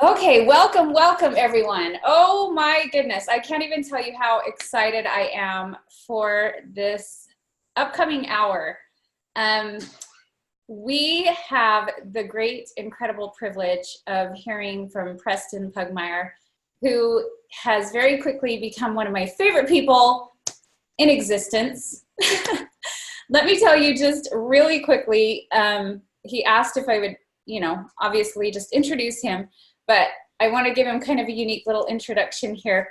Okay, welcome everyone. Oh my goodness, I can't even tell you how excited I am for this upcoming hour. Um, we have the great, incredible privilege of hearing from Preston Pugmire, who has very quickly become one of my favorite people in existence. Let me tell you just really quickly, he asked if I would, obviously just introduce him. But I want to give him kind of a unique little introduction here.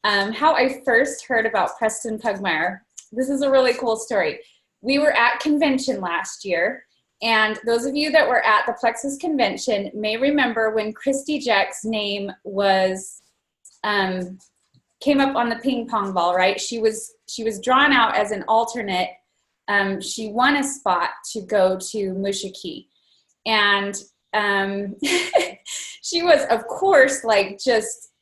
How I first heard about Preston Pugmire. This is a really cool story. We were at convention last year, and those of you that were at the Plexus convention may remember when Christy Jack's name was came up on the ping pong ball, right? She was drawn out as an alternate. She won a spot to go to Mushaki, and she was, of course, like just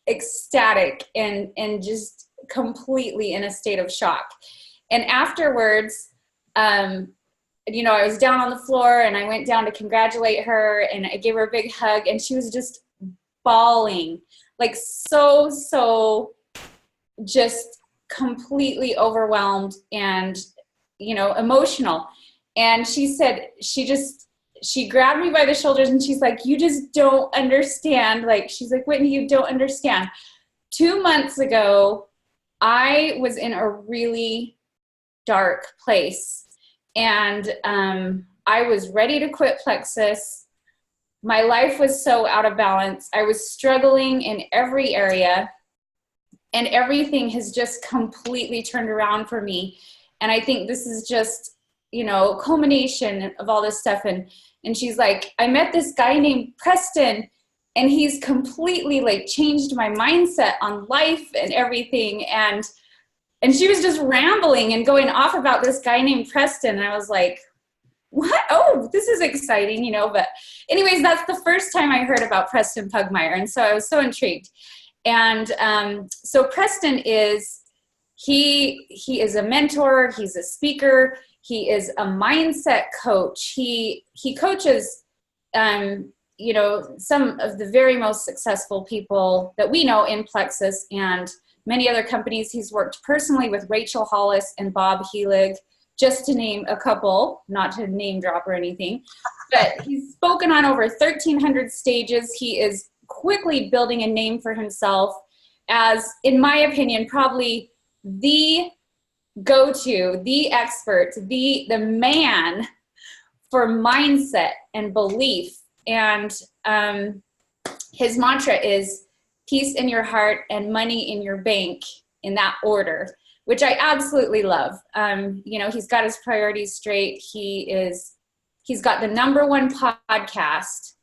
ecstatic and just completely in a state of shock. And afterwards, I was down on the floor and I went down to congratulate her and I gave her a big hug and she was just bawling, like so just completely overwhelmed and, emotional. And she said, she grabbed me by the shoulders and she's like, you just don't understand. Like, she's like, Whitney, you don't understand. 2 months ago, I was in a really dark place and I was ready to quit Plexus. My life was so out of balance. I was struggling in every area and everything has just completely turned around for me. And I think this is just, culmination of all this stuff. And she's like, I met this guy named Preston and he's completely like changed my mindset on life and everything. And she was just rambling and going off about this guy named Preston. And I was like, what? Oh, this is exciting, but anyways, that's the first time I heard about Preston Pugmire. And so I was so intrigued. And so Preston he is a mentor. He's a speaker. He is a mindset coach. He coaches, some of the very most successful people that we know in Plexus and many other companies. He's worked personally with Rachel Hollis and Bob Heileg, just to name a couple, not to name drop or anything. But he's spoken on over 1,300 stages. He is quickly building a name for himself as, in my opinion, probably the go-to, the expert, the man for mindset and belief. And his mantra is peace in your heart and money in your bank, in that order, which I absolutely love. He's got his priorities straight. He's got the #1 podcast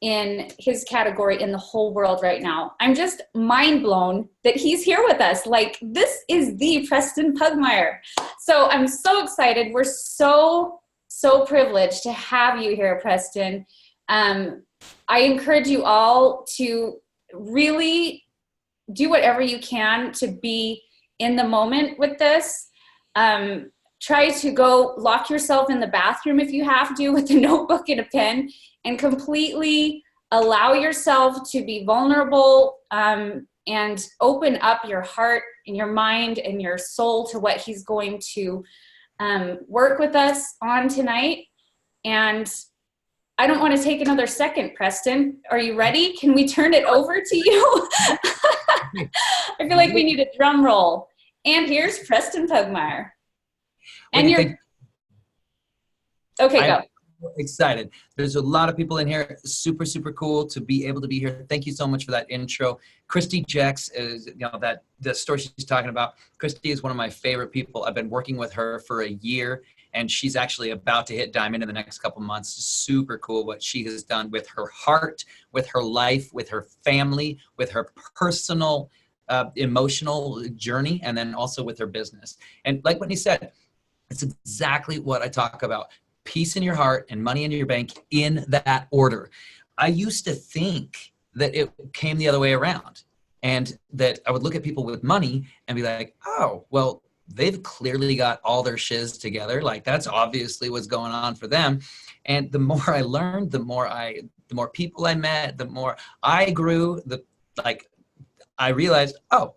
in his category in the whole world right now. I'm just mind blown that he's here with us. Like, this is the Preston Pugmire. So I'm so excited. We're so privileged to have you here, Preston. I encourage you all to really do whatever you can to be in the moment with this. Try to go lock yourself in the bathroom if you have to with a notebook and a pen and completely allow yourself to be vulnerable and open up your heart and your mind and your soul to what he's going to work with us on tonight. And I don't want to take another second, Preston. Are you ready? Can we turn it over to you? I feel like we need a drum roll. And here's Preston Pugmire. And you're okay. Go. Excited. There's a lot of people in here. Super cool to be able to be here. Thank you so much for that intro. Christy Jax is, that the story she's talking about. Christy is one of my favorite people. I've been working with her for a year, and she's actually about to hit diamond in the next couple months. Super cool what she has done with her heart, with her life, with her family, with her personal, emotional journey, and then also with her business. And like Whitney said, it's exactly what I talk about. Peace in your heart and money in your bank in that order. I used to think that it came the other way around and that I would look at people with money and be like, oh, well, they've clearly got all their shiz together. Like, that's obviously what's going on for them. And the more I learned, the more I the more people I met, the more I grew, I realized, oh,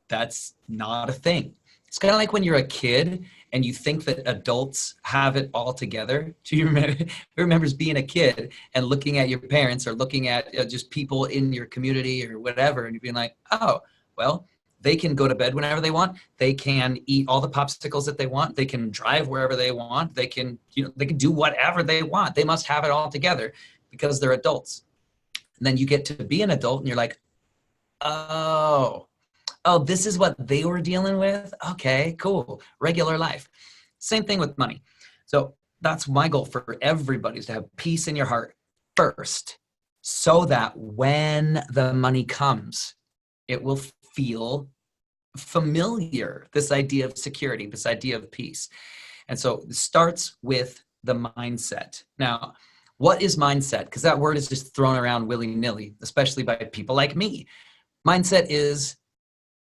that's not a thing. It's kind of like when you're a kid and you think that adults have it all together. Do you remember, who remembers being a kid and looking at your parents or looking at just people in your community or whatever, and you're being like, oh, well, they can go to bed whenever they want. They can eat all the popsicles that they want. They can drive wherever they want. They can, they can do whatever they want. They must have it all together because they're adults. And then you get to be an adult and you're like, oh, this is what they were dealing with? Okay, cool. Regular life. Same thing with money. So that's my goal for everybody, is to have peace in your heart first, so that when the money comes, it will feel familiar. This idea of security, this idea of peace. And so it starts with the mindset. Now, what is mindset? Because that word is just thrown around willy-nilly, especially by people like me. Mindset is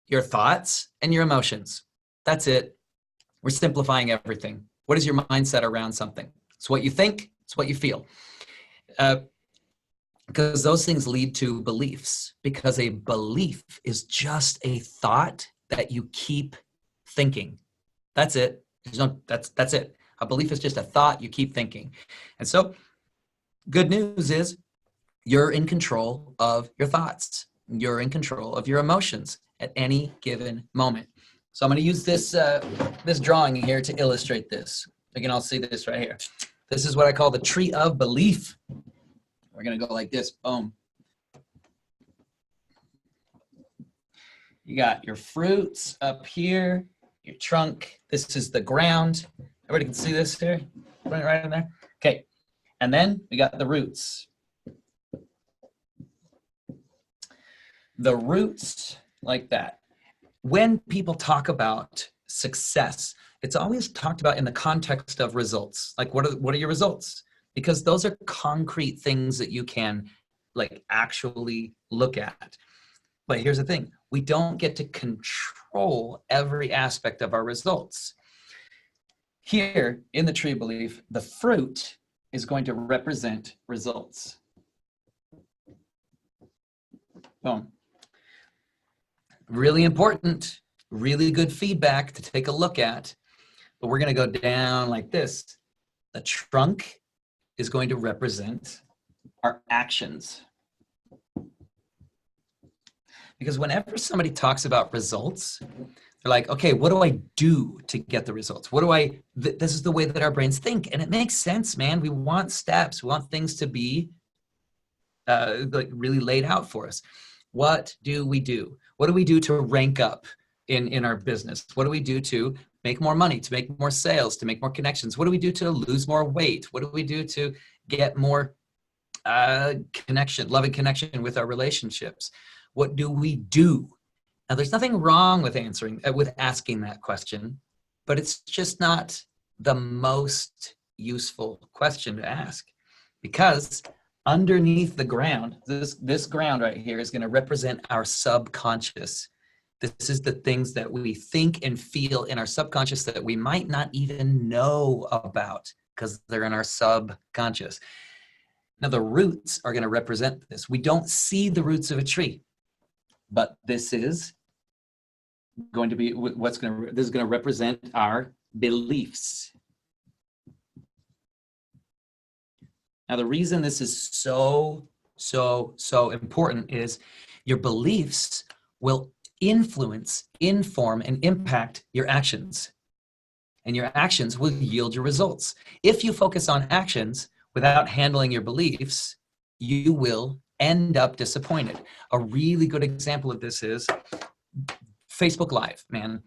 your thoughts and your emotions. That's it. We're simplifying everything. What is your mindset around something? It's what you think, it's what you feel. Because those things lead to beliefs, because a belief is just a thought that you keep thinking. That's it. That's it. A belief is just a thought you keep thinking. And so good news is you're in control of your thoughts. You're in control of your emotions at any given moment. So I'm going to use this this drawing here to illustrate this. You can all see this right here. This is what I call the tree of belief. We're going to go like this. Boom. You got your fruits up here, your trunk. This is the ground. Everybody can see this here? Right in there? Okay. And then we got the roots. The roots, like that. When people talk about success, it's always talked about in the context of results. Like, what are your results? Because those are concrete things that you can actually look at. But here's the thing. We don't get to control every aspect of our results. Here in the tree belief, the fruit is going to represent results. Boom. Really important, really good feedback to take a look at. But we're going to go down like this. The trunk is going to represent our actions. Because whenever somebody talks about results, they're like, okay, what do I do to get the results? This is the way that our brains think. And it makes sense, man. We want steps. We want things to be really laid out for us. What do we do? What do we do to rank up in our business? What do we do to make more money, to make more sales, to make more connections? What do we do to lose more weight? What do we do to get more loving connection with our relationships? What do we do? Now, there's nothing wrong with asking that question, but it's just not the most useful question to ask, because underneath the ground, this ground right here is going to represent our subconscious. This is the things that we think and feel in our subconscious that we might not even know about because they're in our subconscious. Now, the roots are going to represent this. We don't see the roots of a tree, but this is going to be this is going to represent our beliefs. Now, the reason this is so important is your beliefs will influence, inform, and impact your actions. And your actions will yield your results. If you focus on actions without handling your beliefs, you will end up disappointed. A really good example of this is Facebook Live, man.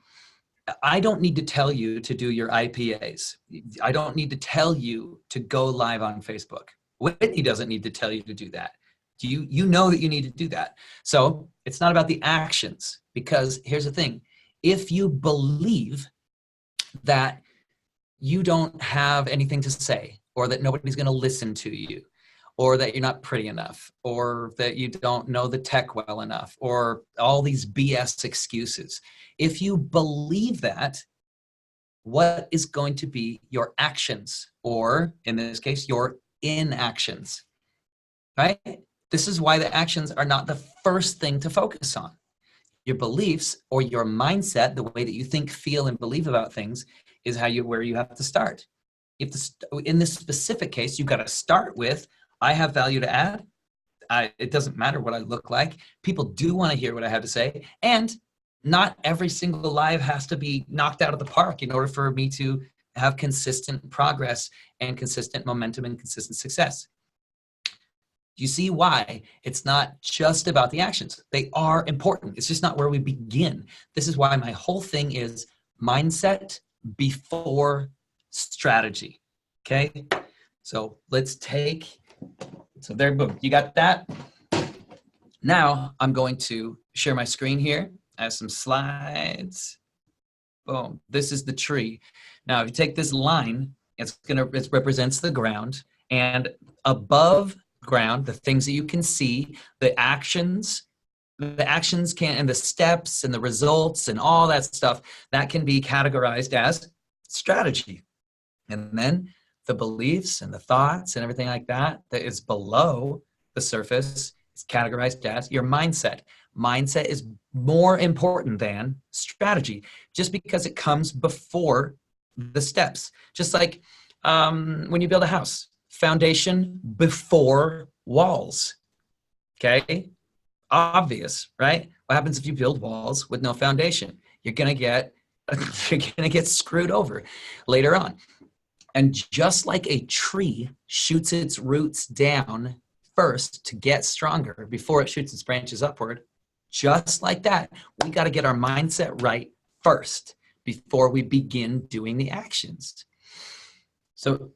I don't need to tell you to do your IPAs. I don't need to tell you to go live on Facebook. Whitney doesn't need to tell you to do that. You know that you need to do that. So it's not about the actions, because here's the thing. If you believe that you don't have anything to say, or that nobody's going to listen to you, or that you're not pretty enough, or that you don't know the tech well enough, or all these BS excuses. If you believe that, what is going to be your actions? Or in this case, your inactions. right? This is why the actions are not the first thing to focus on. Your beliefs or your mindset, the way that you think, feel, and believe about things is where you have to start. In this specific case, you've got to start with, I have value to add. It doesn't matter what I look like. People do want to hear what I have to say. And not every single live has to be knocked out of the park in order for me to have consistent progress and consistent momentum and consistent success. You see why it's not just about the actions. They are important. It's just not where we begin. This is why my whole thing is mindset before strategy. Okay? So there, boom, you got that? Now I'm going to share my screen here. I have some slides. Boom, this is the tree. Now, if you take this line, it represents the ground, and above ground, the things that you can see, the actions can, and the steps and the results and all that stuff, that can be categorized as strategy. And then the beliefs and the thoughts and everything like that is below the surface is categorized as your mindset. Mindset is more important than strategy, just because it comes before the steps. Just like when you build a house, foundation before walls. Okay? Obvious, right? What happens if you build walls with no foundation? You're gonna get screwed over later on. And just like a tree shoots its roots down first to get stronger before it shoots its branches upward, just like that, we got to get our mindset right first before we begin doing the actions. So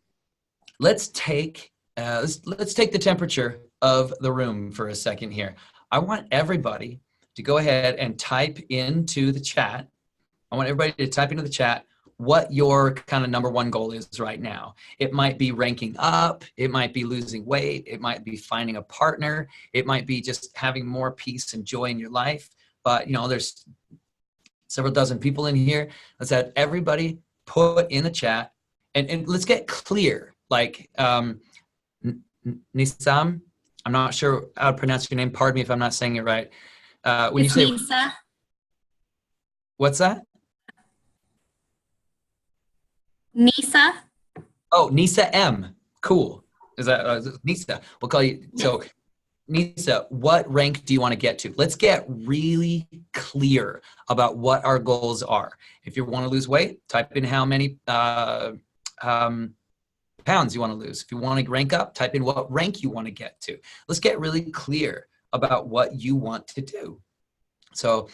let's take the temperature of the room for a second here. I want everybody to go ahead and type into the chat. I want everybody to type into the chat what your kind of number one goal is right now. It might be ranking up. It might be losing weight. It might be finding a partner. It might be just having more peace and joy in your life. But, there's several dozen people in here. Let's have everybody put in the chat and let's get clear. Like, Nisam, I'm not sure how to pronounce your name. Pardon me if I'm not saying it right. When it's you say Nisa. What's that? Nisa. Oh, Nisa M. Cool. Is that Nisa? We'll call you. Yes. So, Nisa, what rank do you want to get to? Let's get really clear about what our goals are. If you want to lose weight, type in how many pounds you want to lose. If you want to rank up, type in what rank you want to get to. Let's get really clear about what you want to do. So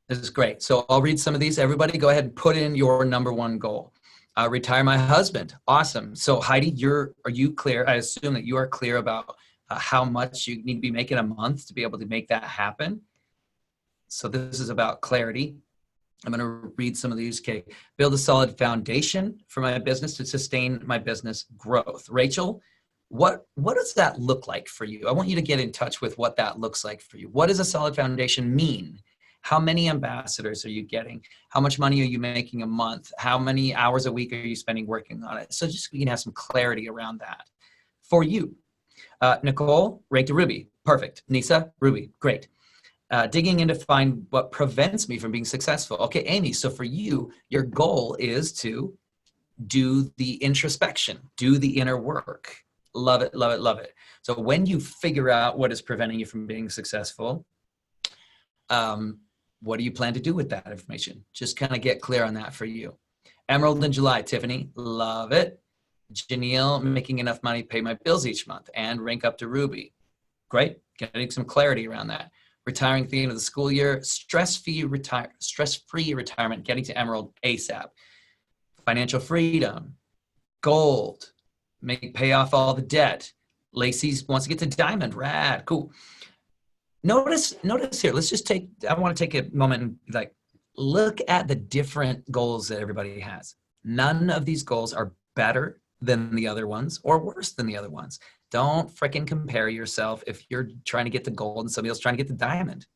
this is great. So I'll read some of these. Everybody go ahead and put in your number one goal. Retire my husband. Awesome. So Heidi, are you clear? I assume that you are clear about how much you need to be making a month to be able to make that happen. So this is about clarity. I'm going to read some of these. Okay. Build a solid foundation for my business to sustain my business growth. Rachel, what does that look like for you? I want you to get in touch with what that looks like for you. What does a solid foundation mean? How many ambassadors are you getting? How much money are you making a month? How many hours a week are you spending working on it? So just we can have some clarity around that. For you, Nicole, ranked a Ruby. Perfect. Nisa, Ruby. Great. Digging in to find what prevents me from being successful. Okay, Amy, so for you, your goal is to do the introspection, do the inner work. Love it, love it, love it. So when you figure out what is preventing you from being successful, what do you plan to do with that information? Just kind of get clear on that for you. Emerald in July, Tiffany, love it. Janelle, making enough money to pay my bills each month and rank up to Ruby. Great, getting some clarity around that. Retiring at the end of the school year, stress-free retirement, getting to Emerald ASAP. Financial freedom, gold, pay off all the debt. Lacey wants to get to diamond, rad, cool. Notice here, I want to take a moment and look at the different goals that everybody has. None of these goals are better than the other ones or worse than the other ones. Don't freaking compare yourself if you're trying to get the gold and somebody else trying to get the diamond.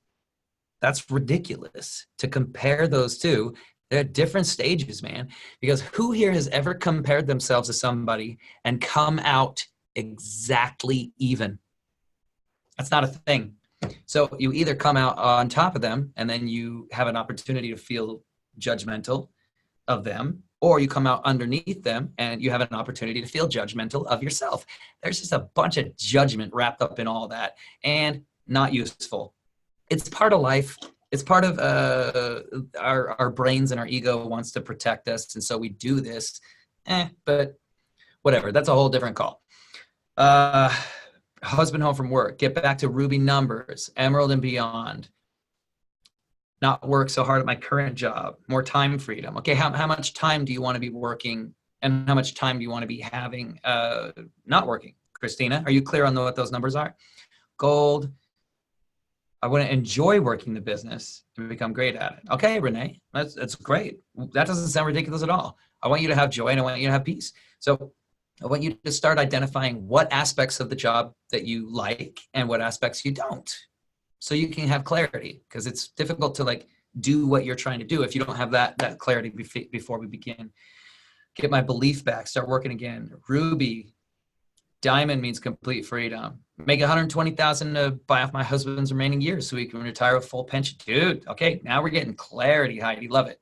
That's ridiculous to compare those two. They're at different stages, man. Because who here has ever compared themselves to somebody and come out exactly even? That's not a thing. So you either come out on top of them and then you have an opportunity to feel judgmental of them, or you come out underneath them and you have an opportunity to feel judgmental of yourself. There's just a bunch of judgment wrapped up in all that and not useful. It's part of life. It's part of our brains, and our ego wants to protect us. And so we do this, but whatever. That's a whole different call. Husband home from work, get back to Ruby numbers, Emerald and beyond. Not work so hard at my current job, more time freedom. Okay, how much time do you want to be working, and how much time do you want to be having not working? Christina, are you clear on what those numbers are? Gold, I want to enjoy working the business and become great at it. Okay, Renee, that's great. That doesn't sound ridiculous at all. I want you to have joy and I want you to have peace. So I want you to start identifying what aspects of the job that you like and what aspects you don't, so you can have clarity, because it's difficult to like do what you're trying to do if you don't have that clarity before we begin. Get my belief back, start working again. Ruby, diamond means complete freedom. Make 120,000 to buy off my husband's remaining years so he can retire with full pension. Dude, okay, now we're getting clarity, Heidi, love it.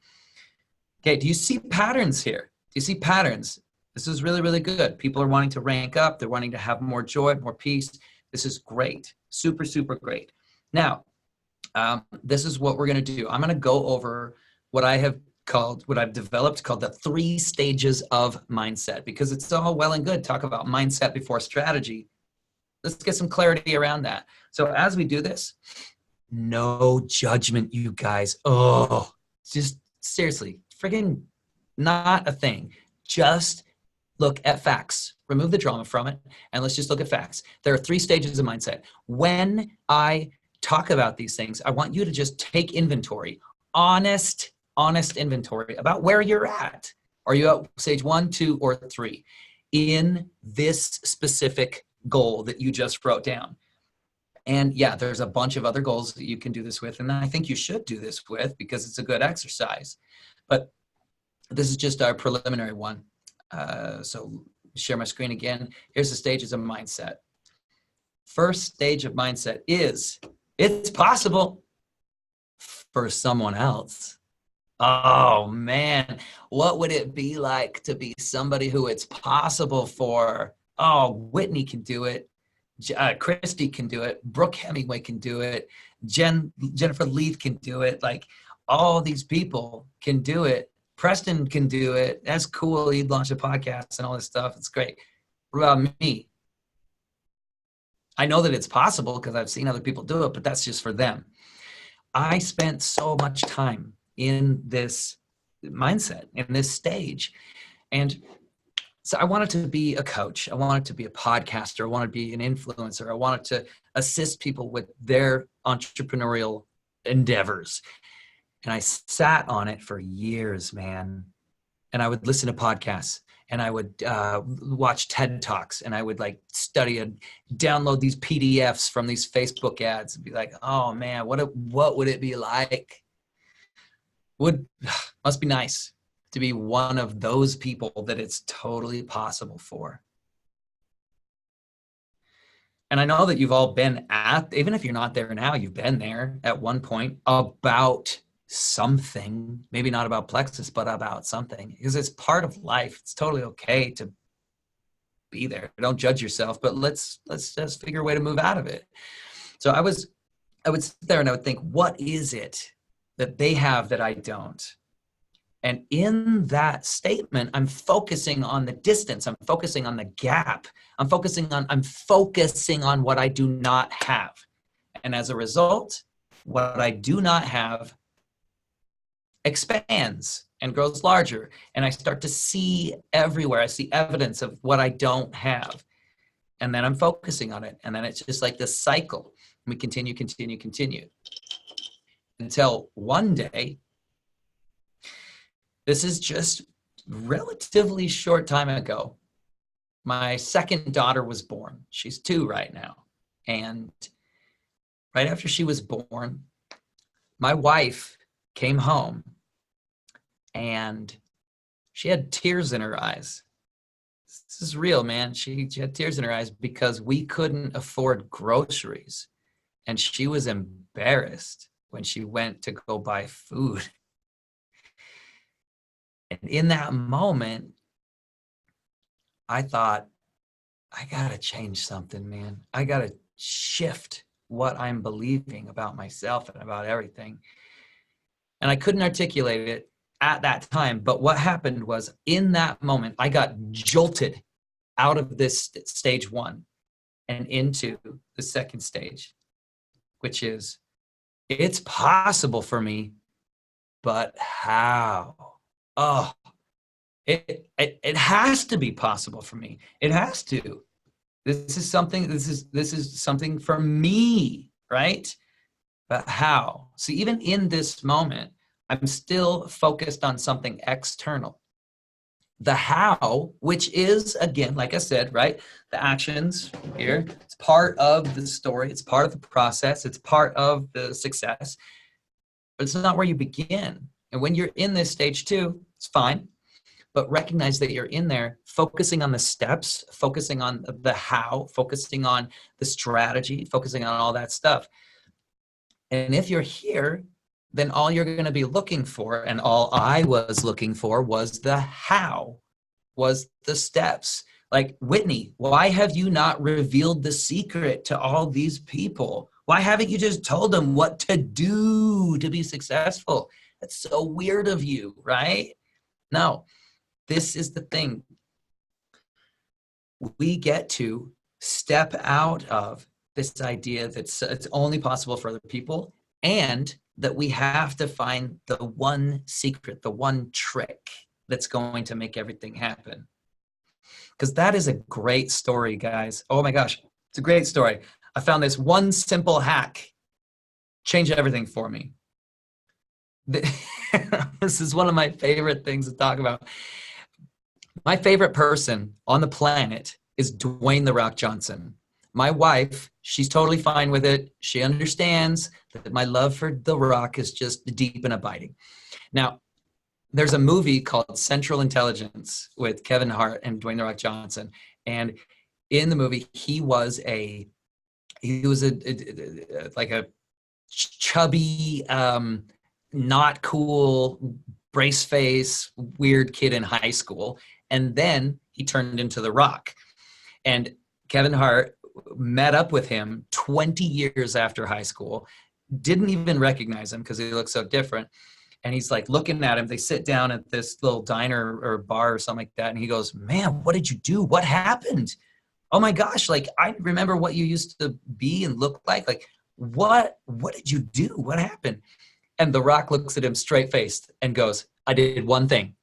Okay, do you see patterns here? Do you see patterns? This is really, really good. People are wanting to rank up. They're wanting to have more joy, more peace. This is great. Super, super great. Now, this is what we're going to do. I'm going to go over what I've developed called the 3 stages of mindset, because it's all well and good talk about mindset before strategy. Let's get some clarity around that. So as we do this, no judgment, you guys. Oh, just seriously, friggin' not a thing. Just look at facts. Remove the drama from it, and let's just look at facts. There are 3 stages of mindset. When I talk about these things, I want you to just take inventory, honest inventory about where you're at. Are you at stage 1, 2, or 3 in this specific goal that you just wrote down? And yeah, there's a bunch of other goals that you can do this with, and I think you should do this with, because it's a good exercise. But this is just our preliminary one. So share my screen again. Here's the stages of mindset. First stage of mindset is, it's possible for someone else. Oh man, what would it be like to be somebody who it's possible for? Oh, Whitney can do it. Christy can do it. Brooke Hemingway can do it. Jennifer Leith can do it. Like, all these people can do it. Preston can do it. That's cool. He'd launch a podcast and all this stuff. It's great. What about me? I know that it's possible because I've seen other people do it, but that's just for them. I spent so much time in this mindset, in this stage. And so I wanted to be a coach. I wanted to be a podcaster. I wanted to be an influencer. I wanted to assist people with their entrepreneurial endeavors. And I sat on it for years, man. And I would listen to podcasts, and I would watch TED Talks, and I would like study and download these PDFs from these Facebook ads and be like, oh man, what would it be like? Must be nice to be one of those people that it's totally possible for. And I know that you've all been even if you're not there now, you've been there at one point about something, maybe not about plexus, but about something, because it's part of life. It's totally okay to be there. Don't judge yourself, but let's just figure a way to move out of it. So I would sit there and I would think, what is it that they have that I don't? And in that statement, I'm focusing on the distance. I'm focusing on the gap. I'm focusing on what I do not have. And as a result, what I do not have expands and grows larger. And I start to see everywhere. I see evidence of what I don't have. And then I'm focusing on it. And then it's just like this cycle. We continue until one day, this is just relatively short time ago, my second daughter was born. She's 2 right now. And right after she was born, my wife came home and she had tears in her eyes. this is real, man. She had tears in her eyes because we couldn't afford groceries. And she was embarrassed when she went to go buy food. And in that moment, I thought, I got to change something, man. I got to shift what I'm believing about myself and about everything. And I couldn't articulate it at that time. But what happened was, in that moment, I got jolted out of this stage one and into the second stage, which is, it's possible for me, but how? Oh, it has to be possible for me. It has to. This is something for me, right? But how? See, even in this moment, I'm still focused on something external. The how, which is, again, like I said, right? The actions here, it's part of the story. It's part of the process. It's part of the success. But it's not where you begin. And when you're in this stage two, it's fine. But recognize that you're in there focusing on the steps, focusing on the how, focusing on the strategy, focusing on all that stuff. And if you're here, then all you're going to be looking for, and all I was looking for, was the how, was the steps. Like, Whitney, why have you not revealed the secret to all these people? Why haven't you just told them what to do to be successful? That's so weird of you, right? No, this is the thing. We get to step out of this idea that it's only possible for other people, and that we have to find the one secret, the one trick that's going to make everything happen. Because that is a great story, guys. Oh my gosh, it's a great story. I found this one simple hack, changed everything for me. This is one of my favorite things to talk about. My favorite person on the planet is Dwayne "The Rock" Johnson. My wife, she's totally fine with it. She understands that my love for The Rock is just deep and abiding. Now, there's a movie called Central Intelligence with Kevin Hart and Dwayne "The Rock" Johnson. And in the movie, he was a like a chubby, not cool, brace face, weird kid in high school. And then he turned into The Rock. And Kevin Hart met up with him 20 years after high school, didn't even recognize him because he looked so different. And he's like looking at him. They sit down at this little diner or bar or something like that. And he goes, "Man, what did you do? What happened? Oh my gosh, like, I remember what you used to be and look like. Like, what did you do? What happened?" And The Rock looks at him straight faced and goes, "I did one thing."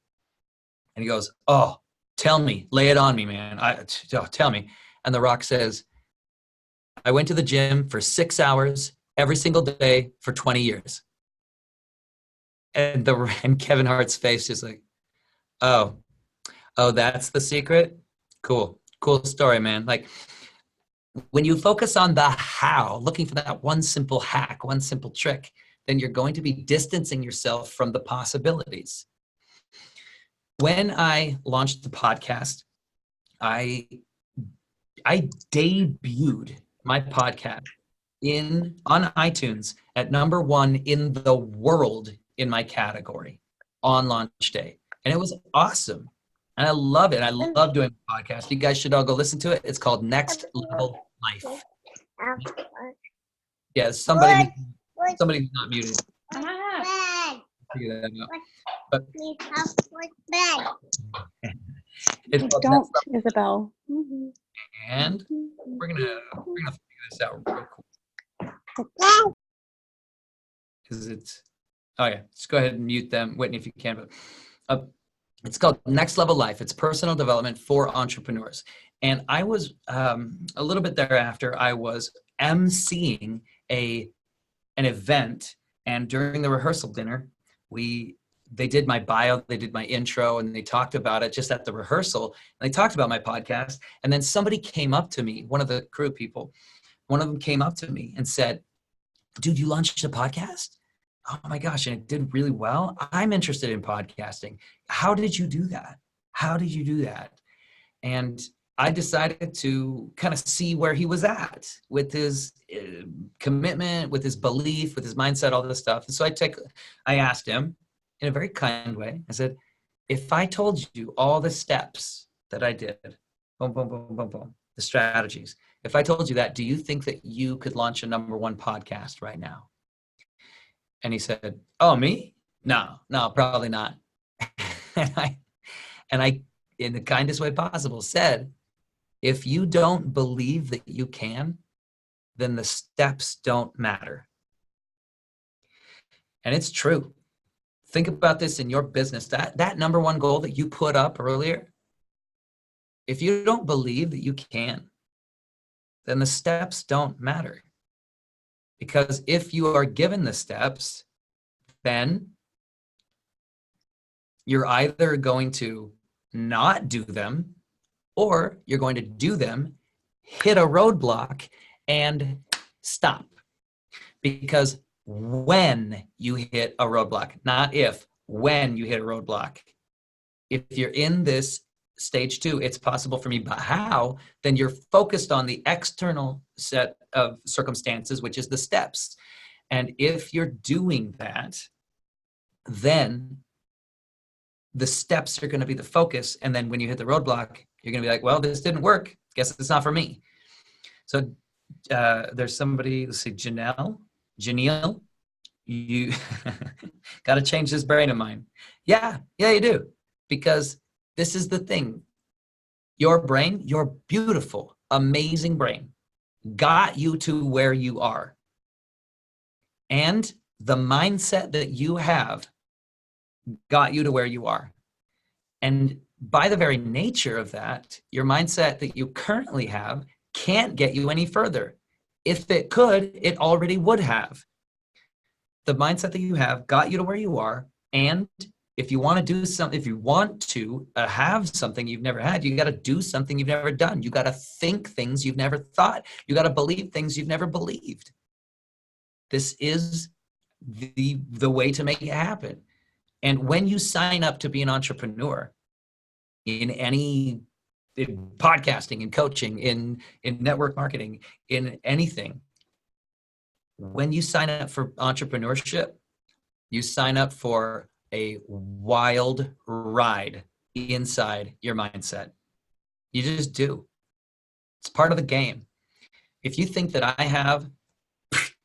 And he goes, "Oh, tell me, lay it on me, man. Tell me." And The Rock says, "I went to the gym for 6 hours every single day for 20 years. And Kevin Hart's face is like, oh, that's the secret? Cool story, man. Like, when you focus on the how, looking for that one simple hack, one simple trick, then you're going to be distancing yourself from the possibilities. When I launched the podcast, I debuted my podcast on iTunes at #1 in the world in my category on launch day. And it was awesome. And I love it. I love doing a podcast. You guys should all go listen to it. It's called Next Level Life. Yeah, somebody who's not muted. Figure that out. But don't, Isabel. And we're gonna figure this out real quick. Because it's, oh yeah, just go ahead and mute them, Whitney, if you can. But it's called Next Level Life. It's personal development for entrepreneurs. And I was a little bit thereafter, I was emceeing an event, and during the rehearsal dinner, they did my bio, they did my intro, and they talked about it just at the rehearsal. And they talked about my podcast. And then somebody came up to me, one of the crew people, one of them came up to me and said, "Dude, you launched a podcast? Oh my gosh, and it did really well. I'm interested in podcasting. How did you do that? How did you do that?" And I decided to kind of see where he was at with his commitment, with his belief, with his mindset, all this stuff. And so I asked him in a very kind way. I said, if I told you all the steps that I did, boom, boom, boom, boom, boom, the strategies, if I told you that, do you think that you could launch a #1 podcast right now? And he said, oh, me? No, probably not. and I, in the kindest way possible, said, if you don't believe that you can, then the steps don't matter. And it's true. Think about this in your business. That #1 goal that you put up earlier, if you don't believe that you can, then the steps don't matter. Because if you are given the steps, then you're either going to not do them, or you're going to do them, hit a roadblock, and stop. Because when you hit a roadblock, not if, when you hit a roadblock, if you're in this stage 2, it's possible for me, but how? Then you're focused on the external set of circumstances, which is the steps. And if you're doing that, then the steps are going to be the focus. And then when you hit the roadblock, you're going to be like, well, this didn't work. Guess it's not for me. So there's somebody, let's see, Janelle, you got to change this brain of mine. Yeah, you do. Because this is the thing. Your brain, your beautiful, amazing brain, got you to where you are. And the mindset that you have got you to where you are. And by the very nature of that, your mindset that you currently have can't get you any further. If it could, it already would have. The mindset that you have got you to where you are. And if you want to do something, if you want to have something you've never had, you got to do something you've never done. You got to think things you've never thought. You got to believe things you've never believed. This is the way to make it happen. And when you sign up to be an entrepreneur in podcasting, in coaching, in network marketing, in anything, when you sign up for entrepreneurship, you sign up for a wild ride inside your mindset. You just do. It's part of the game. If you think that I have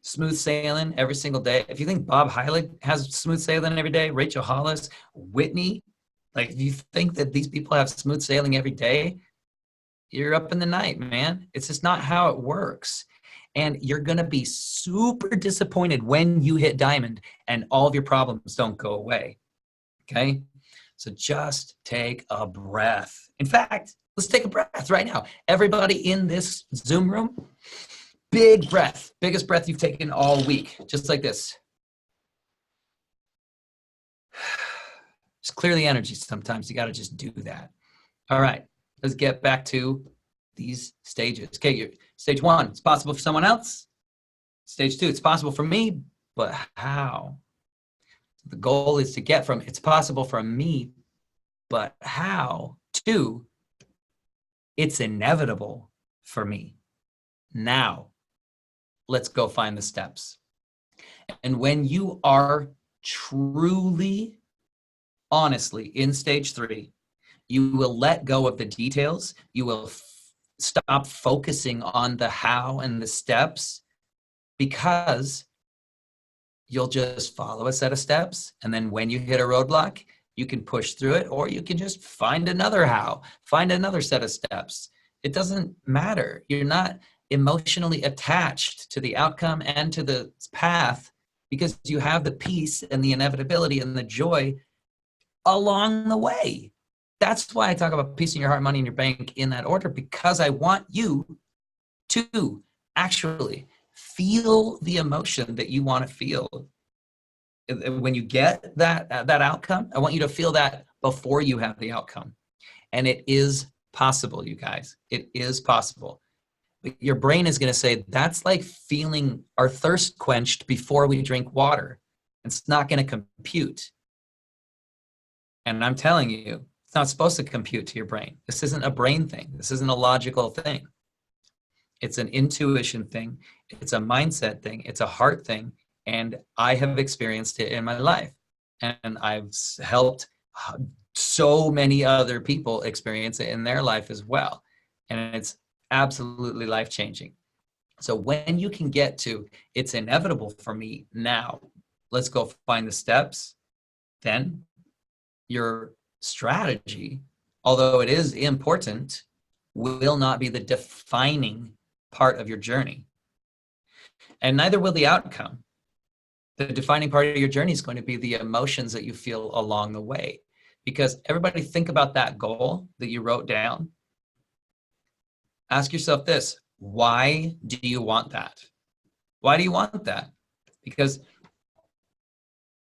smooth sailing every single day, if you think Bob Heileg has smooth sailing every day, Rachel Hollis, Whitney, like if you think that these people have smooth sailing every day, you're up in the night, man. It's just not how it works. And you're going to be super disappointed when you hit diamond and all of your problems don't go away. Okay? So just take a breath. In fact, let's take a breath right now. Everybody in this Zoom room, big breath, biggest breath you've taken all week, just like this. Just clear the energy sometimes. You got to just do that. All right, let's get back to these stages. Okay, stage 1, it's possible for someone else. Stage 2, it's possible for me, but how? The goal is to get from it's possible for me, but how, to it's inevitable for me. Now, let's go find the steps. And when you are truly, honestly, in stage 3, you will let go of the details. You will stop focusing on the how and the steps, because you'll just follow a set of steps. And then when you hit a roadblock, you can push through it, or you can just find another how, find another set of steps. It doesn't matter. You're not emotionally attached to the outcome and to the path, because you have the peace and the inevitability and the joy along the way. That's why I talk about peace in your heart, money in your bank in that order, because I want you to actually feel the emotion that you want to feel. When you get that outcome, I want you to feel that before you have the outcome. And it is possible, you guys. It is possible. Your brain is going to say, that's like feeling our thirst quenched before we drink water. It's not going to compute. And I'm telling you, It's not supposed to compute to your brain. This isn't a brain thing. This isn't a logical thing. It's an intuition thing. It's a mindset thing. It's a heart thing. And I have experienced it in my life. And I've helped so many other people experience it in their life as well. And it's absolutely life-changing. So when you can get to, it's inevitable for me now, let's go find the steps, then your strategy, although it is important, will not be the defining part of your journey. And neither will the outcome. The defining part of your journey is going to be the emotions that you feel along the way. Because everybody, think about that goal that you wrote down. Ask yourself this: why do you want that? Why do you want that? Because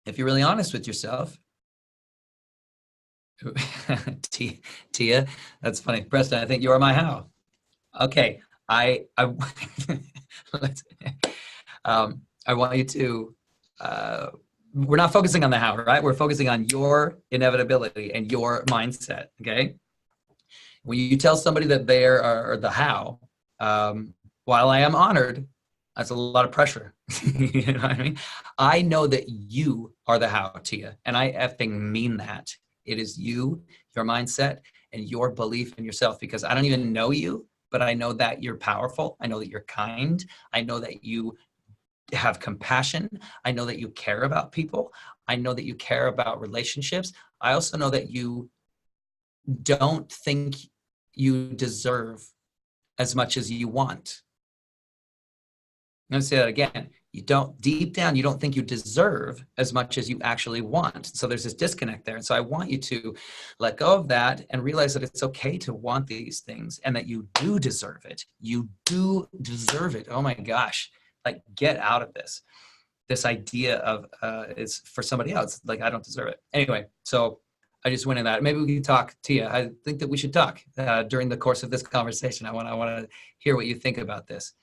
if you're really honest with yourself, Tia, that's funny. Preston, I think you are my how. Okay, I want you to, we're not focusing on the how, right? We're focusing on your inevitability and your mindset, okay? When you tell somebody that they are the how, while I am honored, that's a lot of pressure. You know what I mean? I know that you are the how, Tia, and I effing mean that. It is you, your mindset, and your belief in yourself, because I don't even know you, but I know that you're powerful. I know that you're kind. I know that you have compassion. I know that you care about people. I know that you care about relationships. I also know that you don't think you deserve as much as you want. I'm going to say that again. You don't, deep down, you don't think you deserve as much as you actually want. So there's this disconnect there. And so I want you to let go of that and realize that it's okay to want these things and that you do deserve it. You do deserve it. Oh my gosh. Like, get out of this idea of it's for somebody else. Like, I don't deserve it. Anyway, so I just went in that. Maybe we can talk, Tia. I think that we should talk during the course of this conversation. I want to hear what you think about this.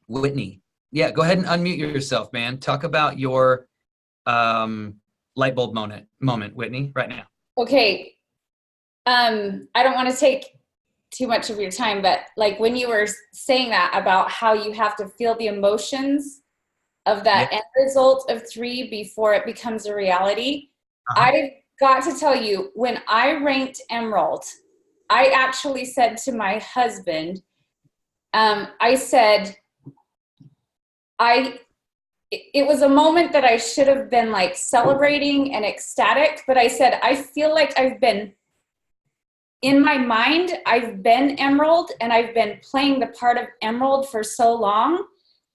Whitney. Yeah, go ahead and unmute yourself, man. Talk about your light bulb moment, Whitney, right now. Okay. I don't want to take too much of your time, but like when you were saying that about how you have to feel the emotions of that end result of 3 before it becomes a reality, I've got to tell you, when I ranked Emerald, I actually said to my husband, I said, it was a moment that I should have been like celebrating and ecstatic, but I said, I feel like I've been, in my mind, I've been Emerald and I've been playing the part of Emerald for so long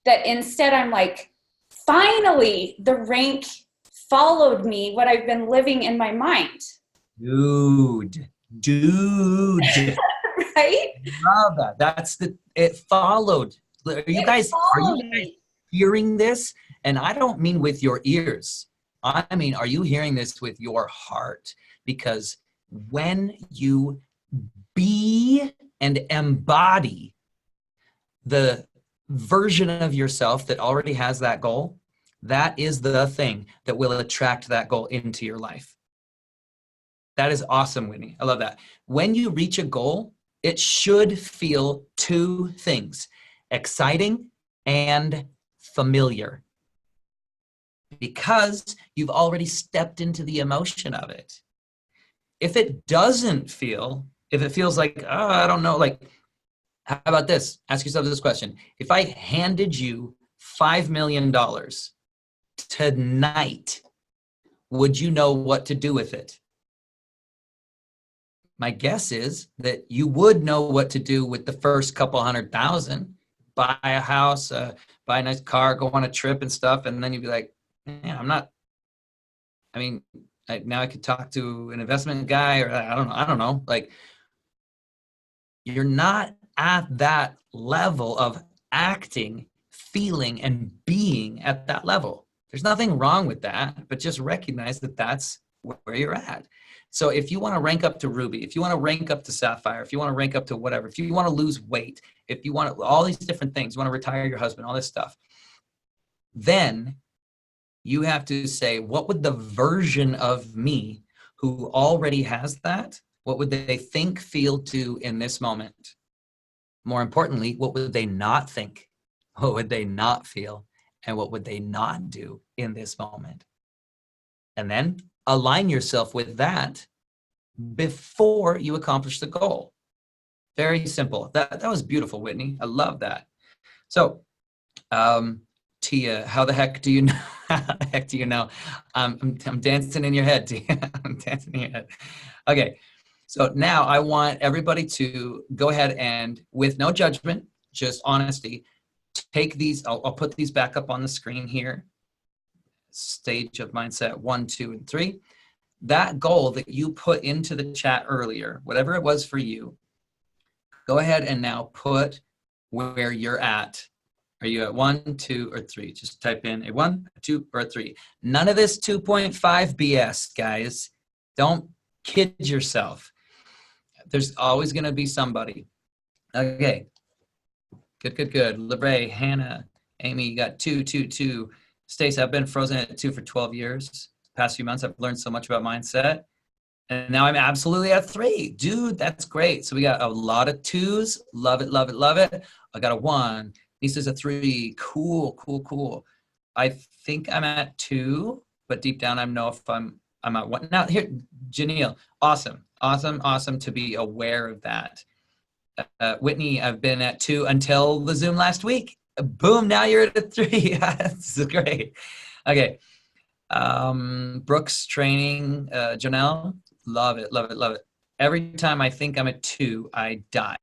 that instead I'm like, finally, the rank followed me, what I've been living in my mind. Dude. Right? Love that. It followed. Are you guys hearing this? And I don't mean with your ears. I mean, are you hearing this with your heart? Because when you be and embody the version of yourself that already has that goal, that is the thing that will attract that goal into your life. That is awesome, Whitney. I love that. When you reach a goal, it should feel 2 things: exciting and familiar, because you've already stepped into the emotion of it. If it feels like, oh, I don't know, like, how about this? Ask yourself this question. If I handed you $5 million tonight, would you know what to do with it? My guess is that you would know what to do with the first couple $100,000. Buy a house, buy a nice car, go on a trip and stuff. And then you'd be like, man, now I could talk to an investment guy, or I don't know. Like, you're not at that level of acting, feeling, and being at that level. There's nothing wrong with that, but just recognize that that's where you're at. So if you want to rank up to Ruby, if you want to rank up to Sapphire, if you want to rank up to whatever, if you want to lose weight, if you want to, all these different things, you want to retire your husband, all this stuff, then you have to say, what would the version of me who already has that, What would they think, feel, do in this moment? More importantly, what would they not think? What would they not feel? And what would they not do in this moment? And then align yourself with that before you accomplish the goal. Very simple. That was beautiful, Whitney. I love that. So, Tia, how the heck do you know? How the heck do you know? I'm dancing in your head, Tia. I'm dancing in your head. Okay. So now I want everybody to go ahead and, with no judgment, just honesty, take these. I'll put these back up on the screen here. Stage of mindset 1, 2, and 3. That goal that you put into the chat earlier, whatever it was for you, go ahead and now put where you're at. Are you at 1, 2, or 3? Just type in a 1, a 2, or a 3. None of this 2.5 BS, guys. Don't kid yourself. There's always going to be somebody. Okay. Good. LeRae, Hannah, Amy, you got 2, 2, 2. Stacey, I've been frozen at 2 for 12 years. Past few months, I've learned so much about mindset. And now I'm absolutely at 3. Dude, that's great. So we got a lot of 2s. Love it. I got a 1. Lisa's a 3. Cool. I think I'm at 2, but deep down I know if I'm at 1. Now here, Janelle, awesome to be aware of that. Whitney, I've been at 2 until the Zoom last week. Boom, now you're at a 3. This is great. Okay. Brooks training, Janelle, love it. Every time I think I'm at 2, I die.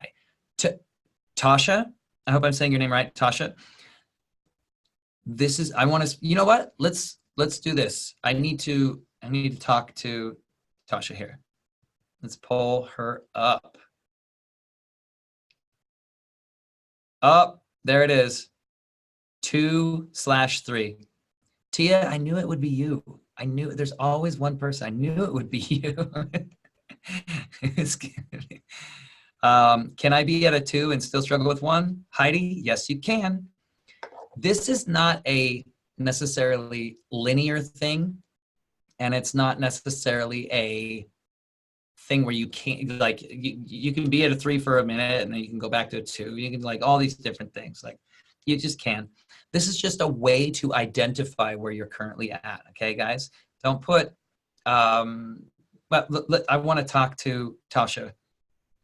Tasha, I hope I'm saying your name right, Tasha. I want to, you know what? Let's do this. I need to talk to Tasha here. Let's pull her up. Up, there it is. 2/3. Tia, I knew it would be you. I knew there's always one person. I knew it would be you. Can I be at a 2 and still struggle with 1? Heidi, yes, you can. This is not a necessarily linear thing, and it's not necessarily a thing where you can't, like, you can be at a 3 for a minute and then you can go back to a 2. You can, like, all these different things. Like, you just can. This is just a way to identify where you're currently at. Okay, guys? Don't put, but I want to talk to Tasha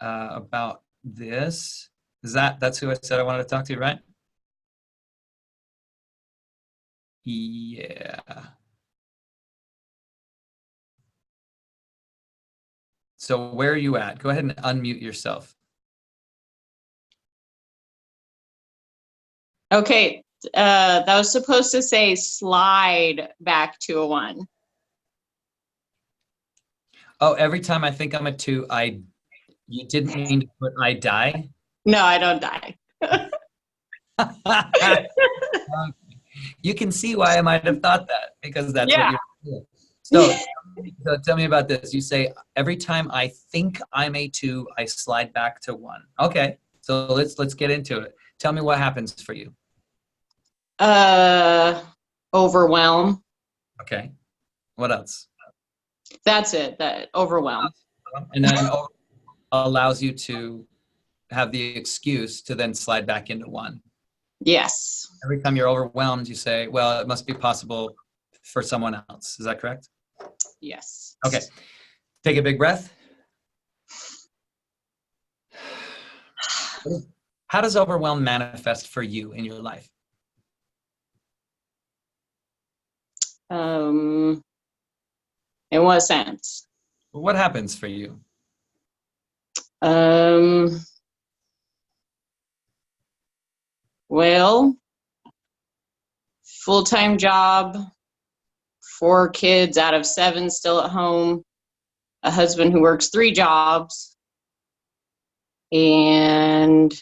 about this. That's who I said I wanted to talk to, right? Yeah. So where are you at? Go ahead and unmute yourself. Okay, that was supposed to say slide back to a 1. Oh, every time I think I'm a 2, you didn't mean to put I die? No, I don't die. You can see why I might have thought that, because that's Yeah. what you're doing. So tell me about this. You say, every time I think I'm a 2, I slide back to 1. Okay, so let's get into it. Tell me what happens for you. Overwhelm. Okay. What else? That's it. That overwhelm. And then allows you to have the excuse to then slide back into 1. Yes. Every time you're overwhelmed, you say, well, it must be possible for someone else. Is that correct? Yes. Okay. Take a big breath. How does overwhelm manifest for you in your life? In what sense? What happens for you? Well, full-time job, 4 kids out of 7 still at home, a husband who works 3 jobs, and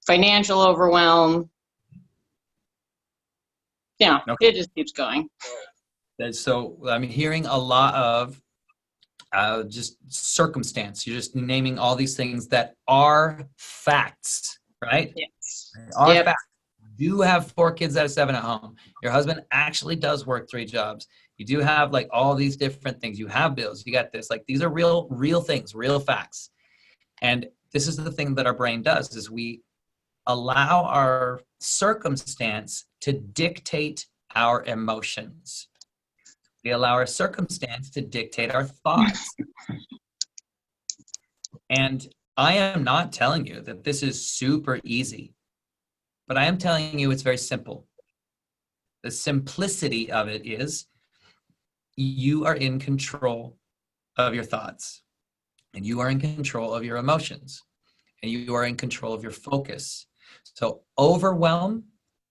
financial overwhelm. Yeah, Okay. It just keeps going. So I'm hearing a lot of just circumstance. You're just naming all these things that are facts, right? Yes. Are Yep. facts. You have 4 kids out of 7 at home. Your husband actually does work 3 jobs. You do have like all these different things. You have bills, you got this, like these are real things, real facts. And this is the thing that our brain does, is we allow our circumstance to dictate our emotions. We allow our circumstance to dictate our thoughts. And I am not telling you that this is super easy, but I am telling you it's very simple. The simplicity of it is you are in control of your thoughts, and you are in control of your emotions, and you are in control of your focus. So overwhelm,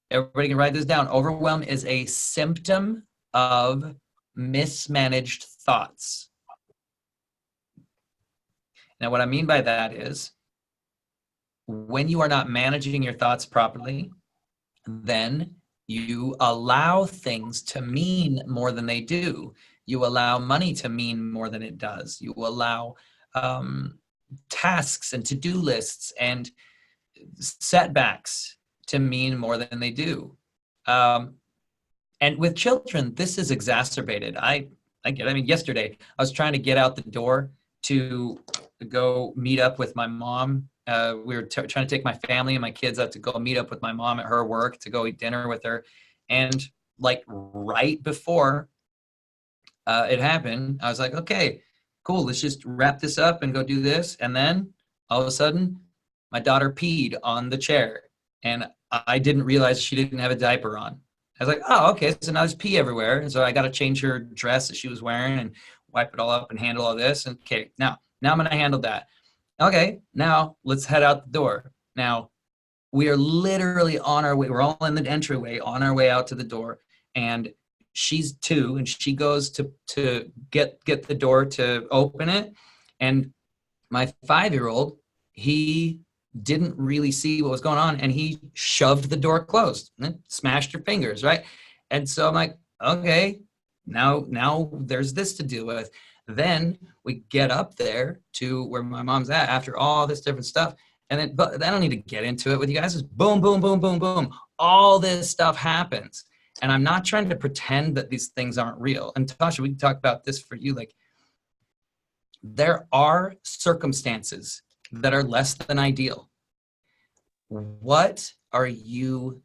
everybody can write this down. Overwhelm is a symptom of mismanaged thoughts. Now, what I mean by that is when you are not managing your thoughts properly, then you allow things to mean more than they do. You allow money to mean more than it does. You allow tasks and to-do lists and setbacks to mean more than they do. And with children, this is exacerbated. I mean, yesterday, I was trying to get out the door to go meet up with my mom. We were trying to take my family and my kids out to go meet up with my mom at her work, to go eat dinner with her. And like right before it happened, I was like, okay, cool, let's just wrap this up and go do this. And then all of a sudden, my daughter peed on the chair, and I didn't realize she didn't have a diaper on. I was like, oh, okay, so now there's pee everywhere. And so I got to change her dress that she was wearing and wipe it all up and handle all this. And okay, now I'm going to handle that. Okay, now let's head out the door. Now we are literally on our way. We're all in the entryway on our way out to the door. And she's 2, and she goes to get the door to open it. And my 5-year-old, he didn't really see what was going on, and he shoved the door closed and smashed her fingers, right? And so I'm like, okay, now there's this to deal with. Then we get up there to where my mom's at after all this different stuff. And then, but I don't need to get into it with you guys. It's boom, boom, boom, boom, boom. All this stuff happens. And I'm not trying to pretend that these things aren't real. And Tasha, we can talk about this for you. Like, there are circumstances that are less than ideal. What are you,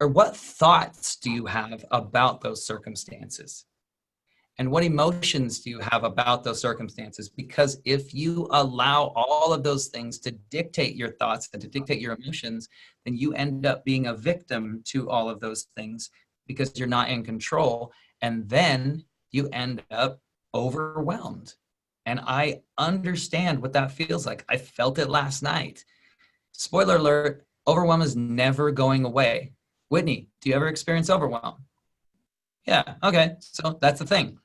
or what thoughts do you have about those circumstances? And what emotions do you have about those circumstances? Because if you allow all of those things to dictate your thoughts and to dictate your emotions, then you end up being a victim to all of those things because you're not in control. And then you end up overwhelmed. And I understand what that feels like. I felt it last night. Spoiler alert, overwhelm is never going away. Whitney, do you ever experience overwhelm? Yeah, okay, so that's the thing.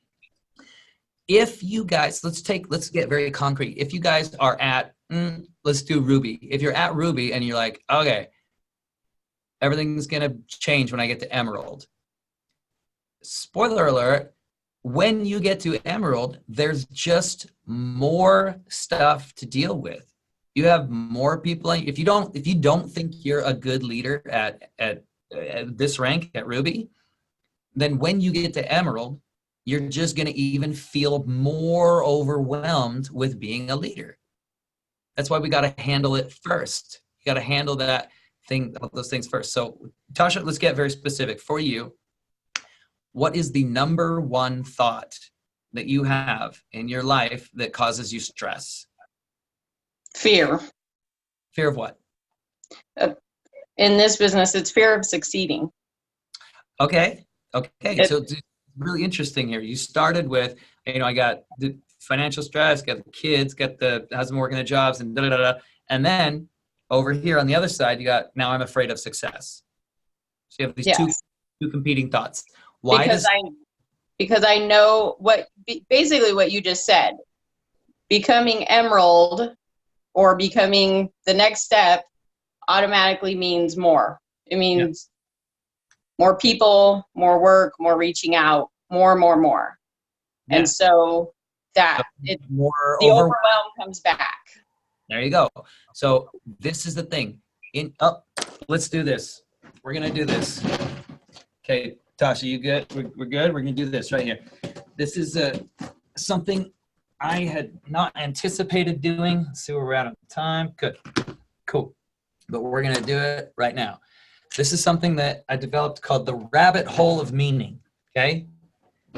If you guys, let's get very concrete. If you guys are at, let's do Ruby. If you're at Ruby and you're like, okay, everything's gonna change when I get to Emerald. Spoiler alert, when you get to Emerald, there's just more stuff to deal with. You have more people. If you don't think you're a good leader at this rank at Ruby, then when you get to Emerald, you're just going to even feel more overwhelmed with being a leader. That's why we got to handle it first. You got to handle those things first. So Tasha, let's get very specific. For you, what is the number one thought that you have in your life that causes you stress? Fear. Fear of what? In this business, it's fear of succeeding. Okay. So it's really interesting here. You started with, I got the financial stress, got the kids, got the husband working the jobs, and da-da-da-da. And then over here on the other side, you got, now I'm afraid of success. So you have these two competing thoughts. Why? Because I know basically what you just said. Becoming Emerald or becoming the next step automatically means more. It means more people, more work, more reaching out, more. Yeah. And so the overwhelm comes back. There you go. So this is the thing. Let's do this. We're going to do this. Okay, Tasha, you good? We're good? We're going to do this right here. This is something I had not anticipated doing. Let's see where we're at on time. Good. Cool. But we're going to do it right now. This is something that I developed called the rabbit hole of meaning. Okay?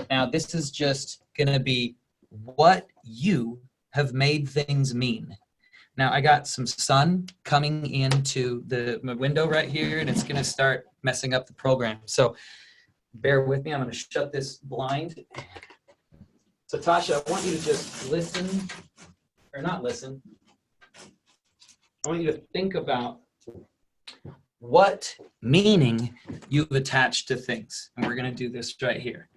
Now, this is just going to be what you have made things mean. Now, I got some sun coming into the window right here, and it's going to start messing up the program. So bear with me. I'm going to shut this blind. So, Tasha, I want you to just listen, or not listen. I want you to think about what meaning you've attached to things. And we're going to do this right here.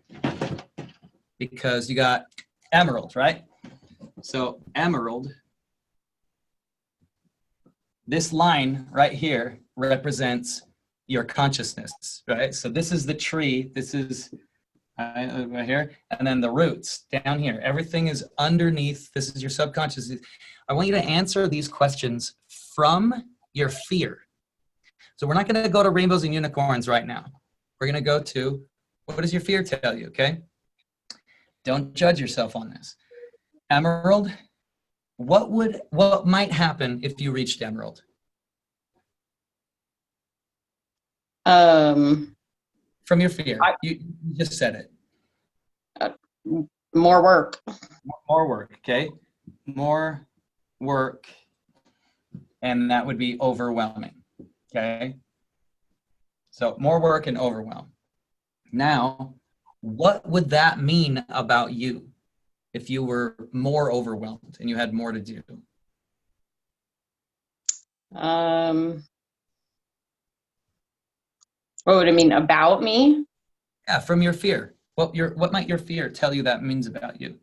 Because you got emerald, right? So emerald, this line right here represents your consciousness, right? So this is the tree, this is right here, and then the roots down here. Everything is underneath, this is your subconscious. I want you to answer these questions from your fear. So we're not gonna go to rainbows and unicorns right now. We're gonna go to, what does your fear tell you, okay? Don't judge yourself on this. Emerald, what might happen if you reached emerald? From your fear. You just said it. More work. More work, okay? More work, and that would be overwhelming, okay? So more work and overwhelm. Now, what would that mean about you if you were more overwhelmed and you had more to do? What would it mean about me? Yeah, from your fear. What might your fear tell you that means about you?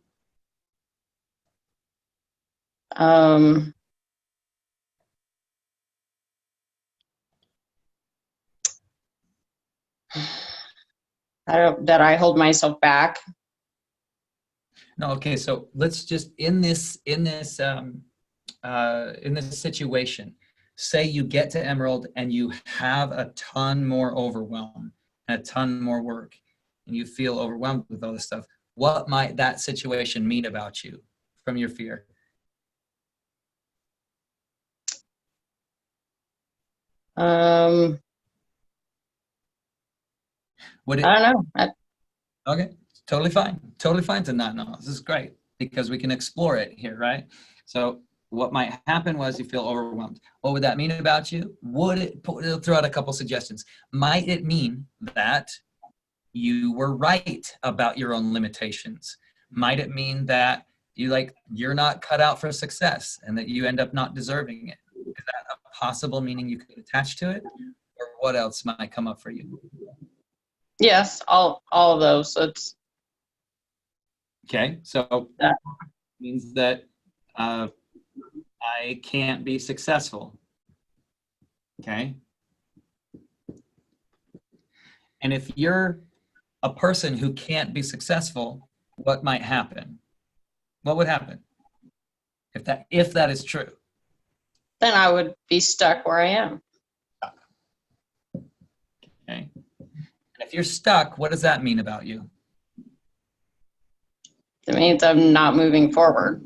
That I hold myself back. No, okay, so let's just in this situation, say you get to emerald and you have a ton more overwhelm and a ton more work and you feel overwhelmed with all this stuff. What might that situation mean about you from your fear? I don't know. Okay, totally fine. Totally fine to not know. This is great because we can explore it here, right? So what might happen was you feel overwhelmed. What would that mean about you? It'll throw out a couple suggestions. Might it mean that you were right about your own limitations? Might it mean that you're not cut out for success and that you end up not deserving it? Is that a possible meaning you could attach to it? Or what else might come up for you? Yes, all of those. So it's okay. So that means that I can't be successful. Okay. And if you're a person who can't be successful, what might happen? What would happen if that is true? Then I would be stuck where I am. Okay. And if you're stuck, what does that mean about you? It means I'm not moving forward.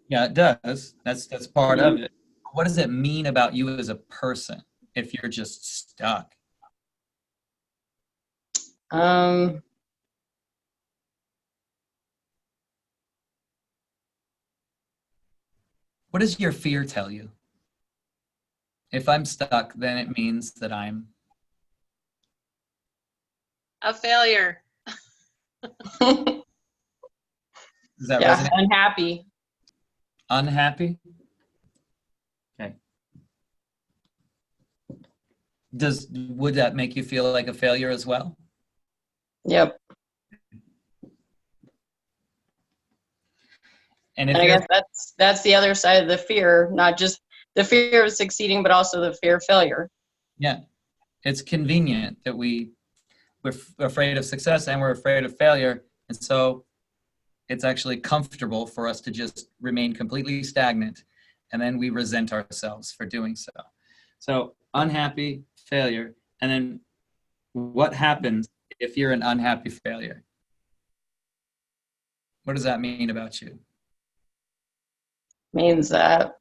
Yeah, it does. That's part of it. What does it mean about you as a person if you're just stuck? What does your fear tell you? If I'm stuck, then it means that I'm a failure. Does that resonate? Unhappy. Unhappy? Okay. Would that make you feel like a failure as well? Yep. And I guess that's the other side of the fear, not just the fear of succeeding, but also the fear of failure. Yeah. It's convenient that we're afraid of success and we're afraid of failure. And so it's actually comfortable for us to just remain completely stagnant. And then we resent ourselves for doing so. So unhappy, failure. And then what happens if you're an unhappy failure? What does that mean about you? Means that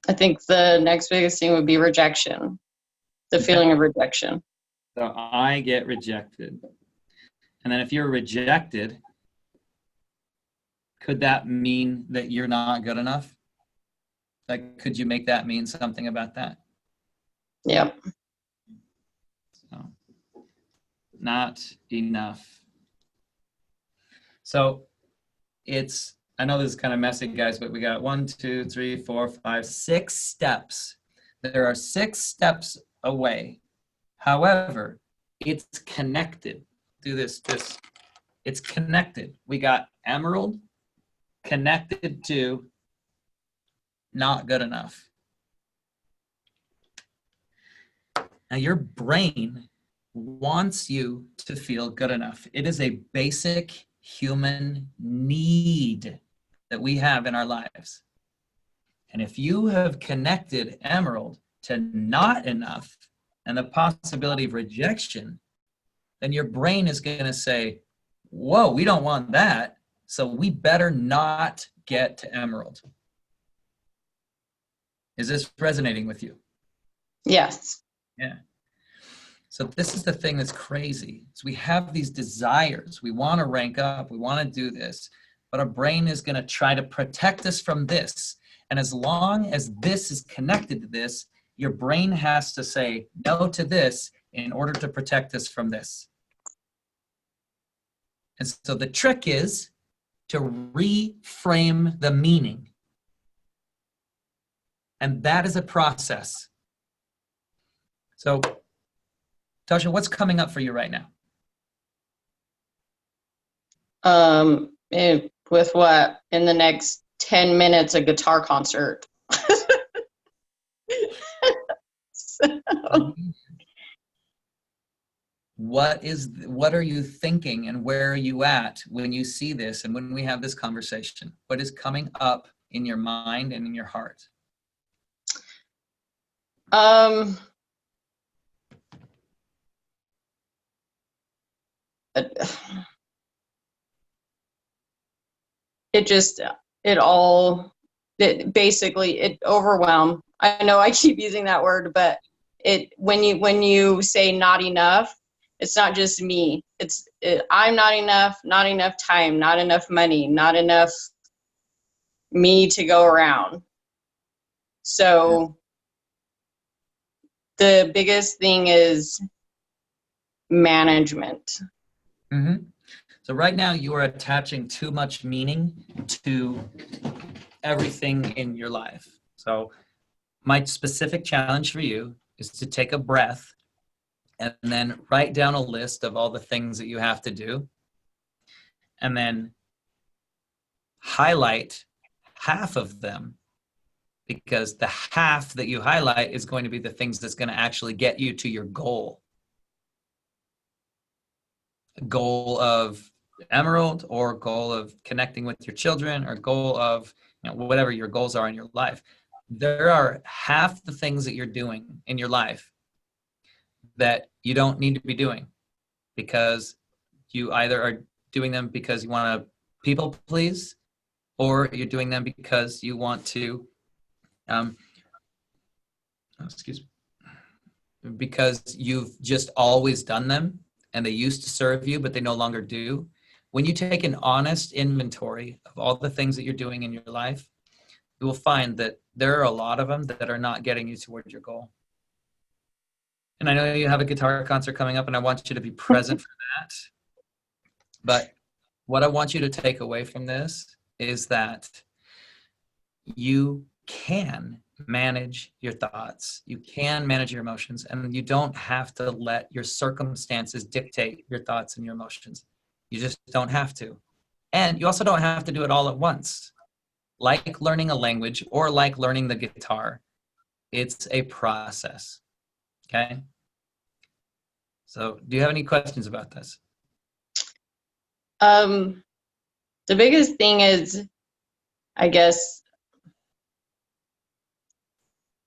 I think the next biggest thing would be rejection, the feeling of rejection. So I get rejected. And then if you're rejected, could that mean that you're not good enough? Like, could you make that mean something about that? Yep. So, not enough. So it's, I know this is kind of messy, guys, but we got 1, 2, 3, 4, 5, 6 steps. There are 6 steps away. However, it's connected. Do this. It's connected. We got emerald connected to not good enough. Now your brain wants you to feel good enough. It is a basic human need that we have in our lives. And if you have connected emerald to not enough and the possibility of rejection, then your brain is going to say, whoa, we don't want that, so we better not get to emerald. Is this resonating with you? Yes. Yeah. So this is the thing that's crazy. So we have these desires. We want to rank up. We want to do this. But our brain is going to try to protect us from this. And as long as this is connected to this, your brain has to say no to this in order to protect us from this. And so the trick is to reframe the meaning. And that is a process. So, Tasha, what's coming up for you right now? With what? In the next 10 minutes, a guitar concert. So, What are you thinking and where are you at when you see this and when we have this conversation? What is coming up in your mind and in your heart? It overwhelm. I know I keep using that word, but when you say not enough, it's not just me. I'm not enough time, not enough money, not enough me to go around. So the biggest thing is management. Mm-hmm. So right now you are attaching too much meaning to everything in your life. So my specific challenge for you is to take a breath and then write down a list of all the things that you have to do, and then highlight half of them, because the half that you highlight is going to be the things that's going to actually get you to your goal. A goal of emerald, or goal of connecting with your children, or goal of whatever your goals are in your life. There are half the things that you're doing in your life that you don't need to be doing, because you either are doing them because you want to people please, or you're doing them because you want to because you've just always done them and they used to serve you but they no longer do. When you take an honest inventory of all the things that you're doing in your life, you will find that there are a lot of them that are not getting you towards your goal. And I know you have a guitar concert coming up and I want you to be present for that. But what I want you to take away from this is that you can manage your thoughts. You can manage your emotions, and you don't have to let your circumstances dictate your thoughts and your emotions. You just don't have to. And you also don't have to do it all at once. Like learning a language or like learning the guitar, it's a process. Okay? So do you have any questions about this? The biggest thing is, I guess,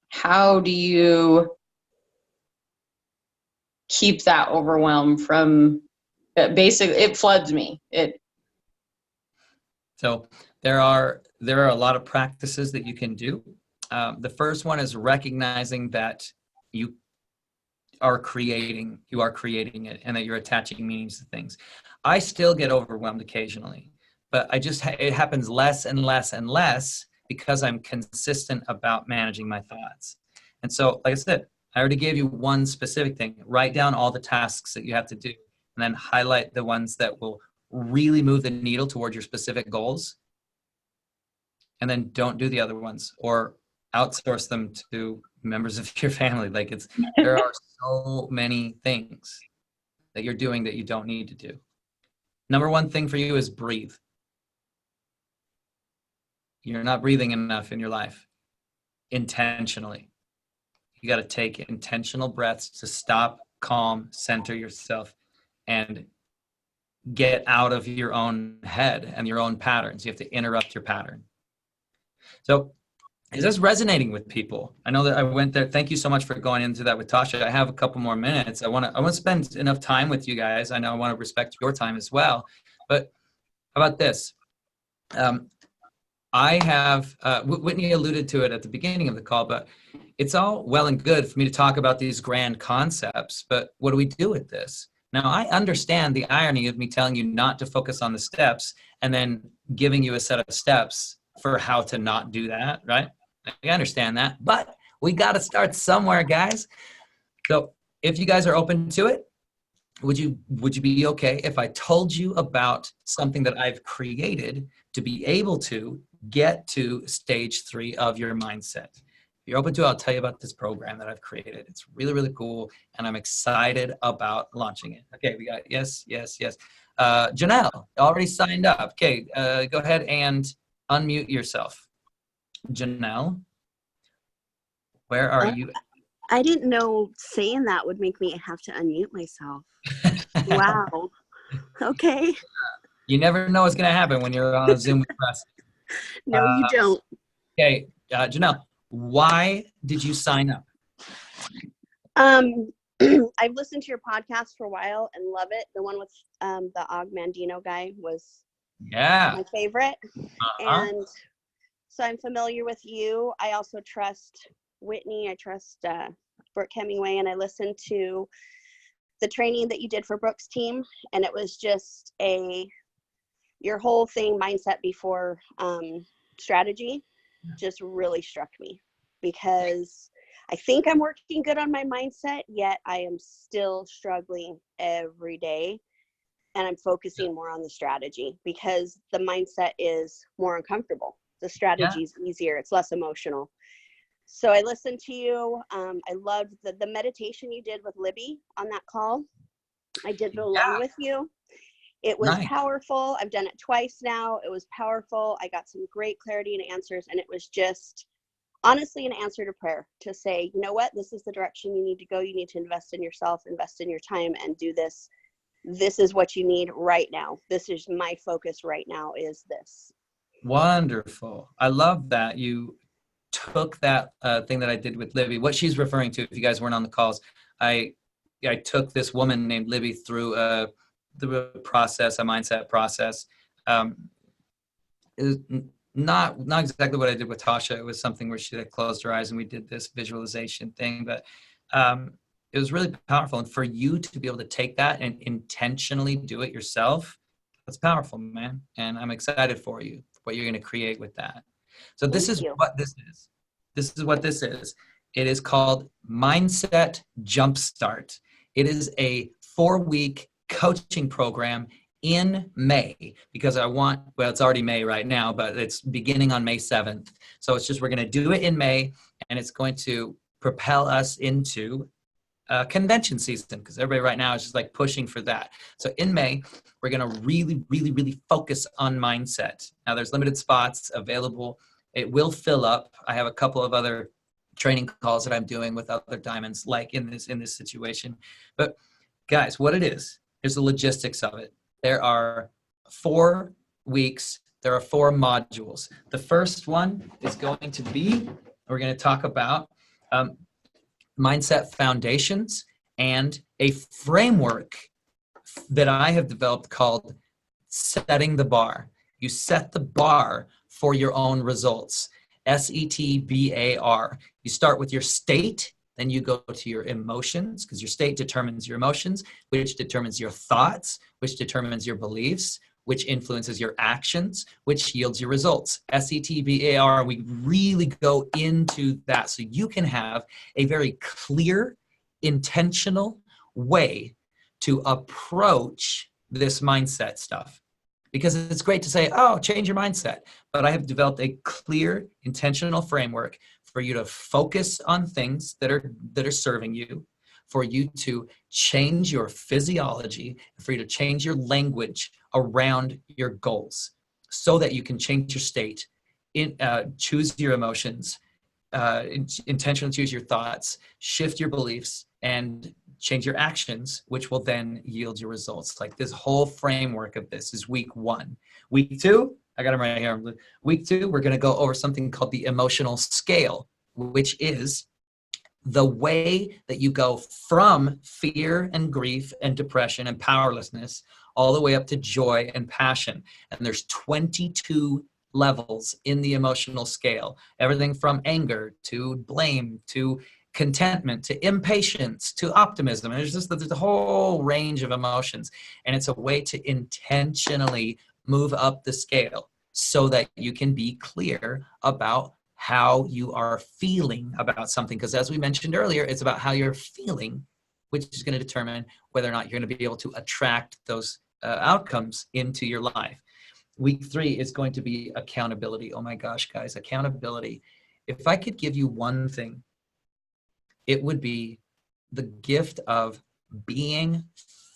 how do you keep that overwhelm from basically, it floods me. So there are a lot of practices that you can do. The first one is recognizing that you are creating it, and that you're attaching meanings to things. I still get overwhelmed occasionally, but it happens less and less and less because I'm consistent about managing my thoughts. And so, like I said, I already gave you one specific thing. Write down all the tasks that you have to do, and then highlight the ones that will really move the needle toward your specific goals. And then don't do the other ones, or outsource them to members of your family. Like there are so many things that you're doing that you don't need to do. Number one thing for you is breathe. You're not breathing enough in your life intentionally. You got to take intentional breaths to stop, calm, center yourself, and get out of your own head and your own patterns. You have to interrupt your pattern. So is this resonating with people? I know that I went there. Thank you so much for going into that with Tasha. I have a couple more minutes. I want to spend enough time with you guys. I know I want to respect your time as well. But how about this? I have, Whitney alluded to it at the beginning of the call, but it's all well and good for me to talk about these grand concepts, but what do we do with this? Now, I understand the irony of me telling you not to focus on the steps and then giving you a set of steps for how to not do that, right? I understand that, but we got to start somewhere, guys. So if you guys are open to it, would you be okay if I told you about something that I've created to be able to get to stage 3 of your mindset? If you're open to it, I'll tell you about this program that I've created. It's really, really cool, and I'm excited about launching it. Okay, we got yes. Janelle already signed up. Okay, go ahead and unmute yourself. Janelle, where are you? I didn't know saying that would make me have to unmute myself. Wow. Okay. You never know what's going to happen when you're on a Zoom with Preston. No, you don't. Okay, Janelle, why did you sign up? I've listened to your podcast for a while and love it. The one with the Og Mandino guy was my favorite. And so I'm familiar with you. I also trust Whitney. I trust Brooke Hemingway, and I listened to the training that you did for Brooke's team, and it was just your whole thing, mindset before strategy, just really struck me, because I think I'm working good on my mindset, yet I am still struggling every day, and I'm focusing more on the strategy because the mindset is more uncomfortable. The strategy is easier. It's less emotional. So I listened to you. I loved the meditation you did with Libby on that call. I did it along with you. It was powerful. I've done it twice now. It was powerful. I got some great clarity and answers, and it was just honestly an answer to prayer to say, you know what, this is the direction you need to go. You need to invest in yourself, invest in your time, and do this. This is what you need right now. This is my focus right now, is this. Wonderful. I love that you took that thing that I did with Libby. What she's referring to, if you guys weren't on the calls, I took this woman named Libby through the process, a mindset process. It was not exactly what I did with Tasha. It was something where she had closed her eyes and we did this visualization thing, but it was really powerful. And for you to be able to take that and intentionally do it yourself, that's powerful, man. And I'm excited for you, what you're going to create with that. So this is what this is. This is what this is. It is called Mindset Jumpstart. It is a 4-week coaching program in May, because it's already May right now, but it's beginning on May 7th. So it's just, we're going to do it in May, and it's going to propel us into convention season, because everybody right now is just like pushing for that. So in May, we're going to really, really, really focus on mindset. Now there's limited spots available. It will fill up. I have a couple of other training calls that I'm doing with other diamonds, like in this situation. But guys, what it is, here's the logistics of it. There are 4 weeks. There are 4 modules. The first one is going to be, we're going to talk about mindset foundations and a framework that I have developed called setting the bar. You set the bar for your own results. SETBAR. You start with your state, then you go to your emotions, because your state determines your emotions, which determines your thoughts, which determines your beliefs, which influences your actions, which yields your results. SETBAR, we really go into that so you can have a very clear, intentional way to approach this mindset stuff. Because it's great to say, oh, change your mindset. But I have developed a clear, intentional framework for you to focus on things that are serving you, for you to change your physiology, for you to change your language around your goals so that you can change your state, choose your emotions, intentionally choose your thoughts, shift your beliefs, and change your actions, which will then yield your results. Like this whole framework of this is week 1. Week 2, I got them right here. Week 2, we're going to go over something called the emotional scale, which is the way that you go from fear and grief and depression and powerlessness all the way up to joy and passion. And there's 22 levels in the emotional scale, everything from anger to blame to contentment to impatience to optimism. And there's a whole range of emotions. And it's a way to intentionally move up the scale so that you can be clear about how you are feeling about something. Because as we mentioned earlier, it's about how you're feeling, which is going to determine whether or not you're going to be able to attract those outcomes into your life. Week 3 is going to be accountability. Oh my gosh, guys, accountability. If I could give you one thing, it would be the gift of being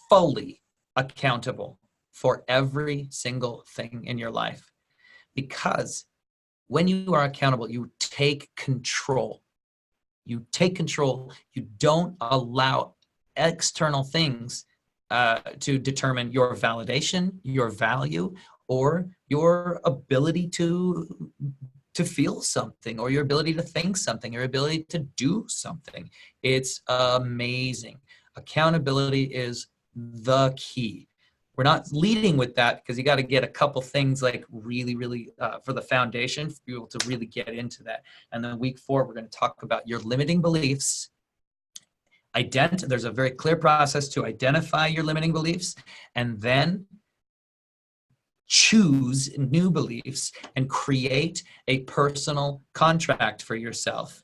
fully accountable for every single thing in your life. Because when you are accountable, you take control. You take control. You don't allow external things to determine your validation, your value, or your ability to feel something, or your ability to think something, or your ability to do something. It's amazing. Accountability is the key. We're not leading with that because you got to get a couple things like really for the foundation for you to really get into that. And then week 4, we're going to talk about your limiting beliefs. There's a very clear process to identify your limiting beliefs and then choose new beliefs and create a personal contract for yourself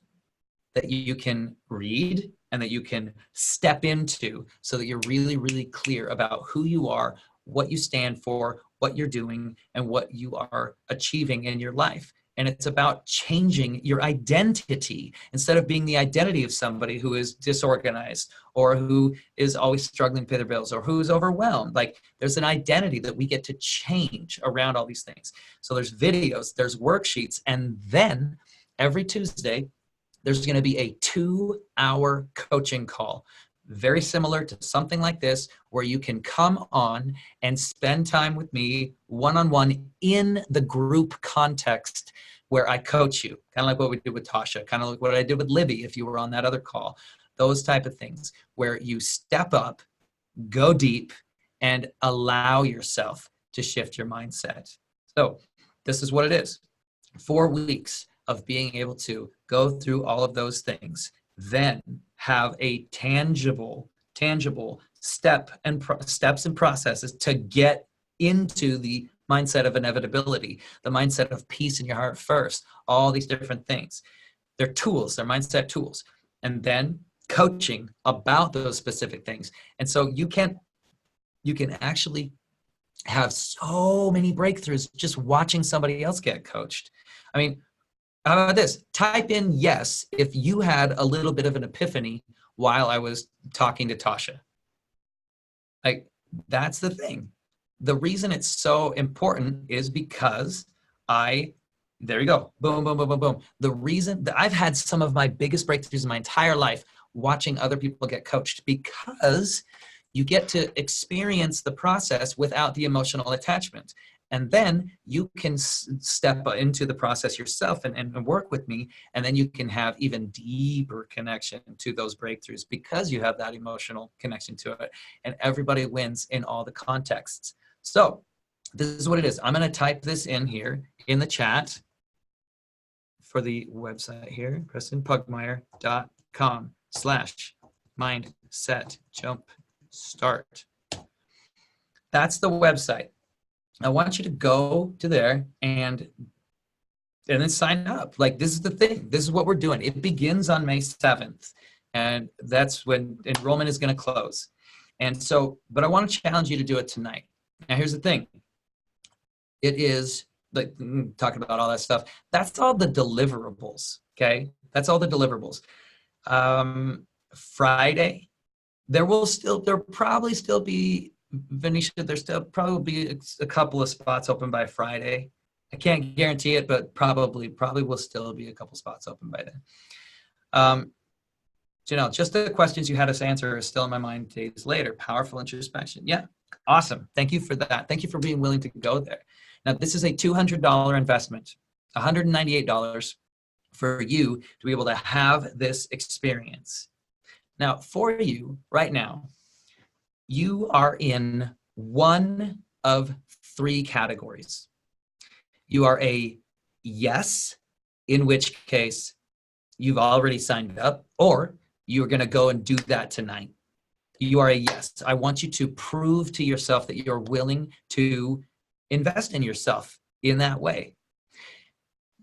that you can read and that you can step into so that you're really clear about who you are, what you stand for, what you're doing, and what you are achieving in your life. And it's about changing your identity instead of being the identity of somebody who is disorganized or who is always struggling to pay their bills or who is overwhelmed. Like there's an identity that we get to change around all these things. So there's videos, there's worksheets, and then every Tuesday, there's going to be a 2-hour coaching call, very similar to something like this, where you can come on and spend time with me one-on-one in the group context where I coach you, kind of like what we did with Tasha, kind of like what I did with Libby if you were on that other call, those type of things where you step up, go deep, and allow yourself to shift your mindset. So this is what it is. 4 weeks of being able to go through all of those things, then have a tangible steps and processes to get into the mindset of inevitability, the mindset of peace in your heart first, all these different things. They're tools, they're mindset tools. And then coaching about those specific things. And so you can actually have so many breakthroughs just watching somebody else get coached. I mean, how about this? Type in yes if you had a little bit of an epiphany while I was talking to Tasha. Like, that's the thing. The reason it's so important is because there you go, boom, boom, boom, boom, boom. The reason that I've had some of my biggest breakthroughs in my entire life watching other people get coached, because you get to experience the process without the emotional attachment. And then you can step into the process yourself and work with me. And then you can have even deeper connection to those breakthroughs because you have that emotional connection to it. And everybody wins in all the contexts. So this is what it is. I'm going to type this in here in the chat for the website here, PrestonPugmire.com/mindsetjumpstart. That's the website. I want you to go to there and then sign up. Like, this is the thing. This is what we're doing. It begins on May 7th, and that's when enrollment is going to close. And so, but I want to challenge you to do it tonight. Now, here's the thing. It is, like, talking about all that stuff, that's all the deliverables, okay? That's all the deliverables. Friday, there'll probably still be, Venetia, there's still probably be a couple of spots open by Friday. I can't guarantee it, but probably will still be a couple spots open by then. Janelle, just the questions you had us answer are still in my mind days later. Powerful introspection. Yeah, awesome. Thank you for that. Thank you for being willing to go there. Now, this is a $200 investment, $198 for you to be able to have this experience. Now, for you right now, you are in one of three categories. You are a yes, in which case you've already signed up, or you're going to go and do that tonight. You are a yes. I want you to prove to yourself that you're willing to invest in yourself in that way.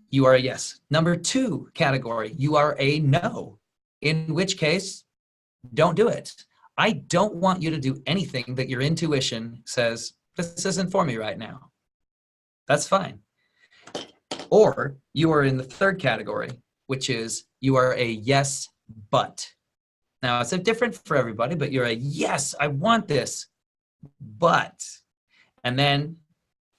You are a yes. Number two category, you are a no, in which case, don't do it. I don't want you to do anything that your intuition says, this isn't for me right now. That's fine. Or you are in the third category, which is you are a yes, but. Now, it's different for everybody, but you're a yes, I want this, but. And then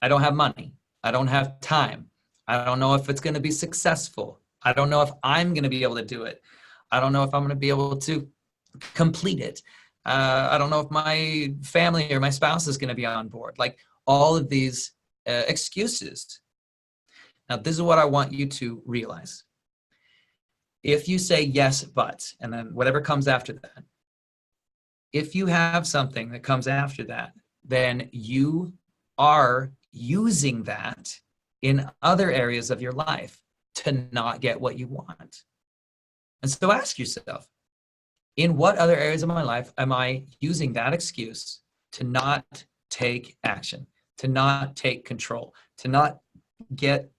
I don't have money. I don't have time. I don't know if it's going to be successful. I don't know if I'm going to be able to do it. I don't know if I'm going to be able to complete it. I don't know if my family or my spouse is going to be on board. Like, all of these excuses. Now, this is what I want you to realize. If you say yes, but, and then whatever comes after that, if you have something that comes after that, then you are using that in other areas of your life to not get what you want. And so ask yourself, in what other areas of my life am I using that excuse to not take action, to not take control, to not get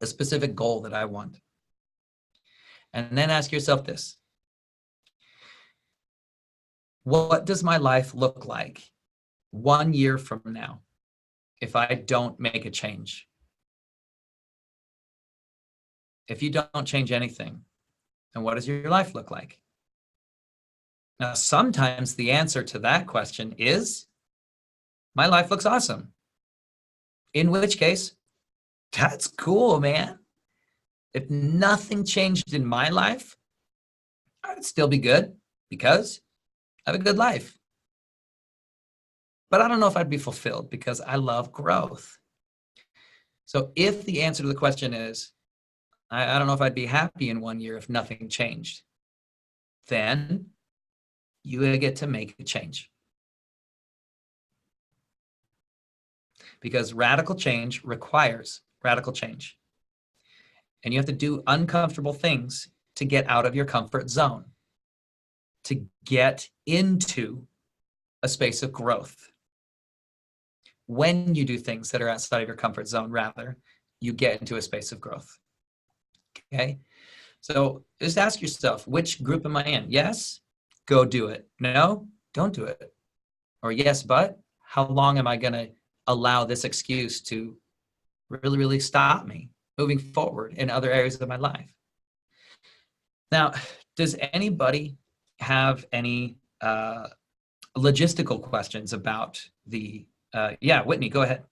a specific goal that I want? And then ask yourself this: what does my life look like 1 year from now if I don't make a change? If you don't change anything, then what does your life look like? Now, sometimes the answer to that question is, my life looks awesome. In which case, that's cool, man. If nothing changed in my life, I'd still be good because I have a good life. But I don't know if I'd be fulfilled because I love growth. So if the answer to the question is, I don't know if I'd be happy in 1 year if nothing changed, then you get to make a change. Because radical change requires radical change. And you have to do uncomfortable things to get out of your comfort zone, to get into a space of growth. When you do things that are outside of your comfort zone, rather, you get into a space of growth. Okay? So just ask yourself, which group am I in? Yes? Go do it. No? Don't do it. Or yes, but how long am I going to allow this excuse to really, really stop me moving forward in other areas of my life? Now, does anybody have any logistical questions about the, yeah, Whitney, go ahead.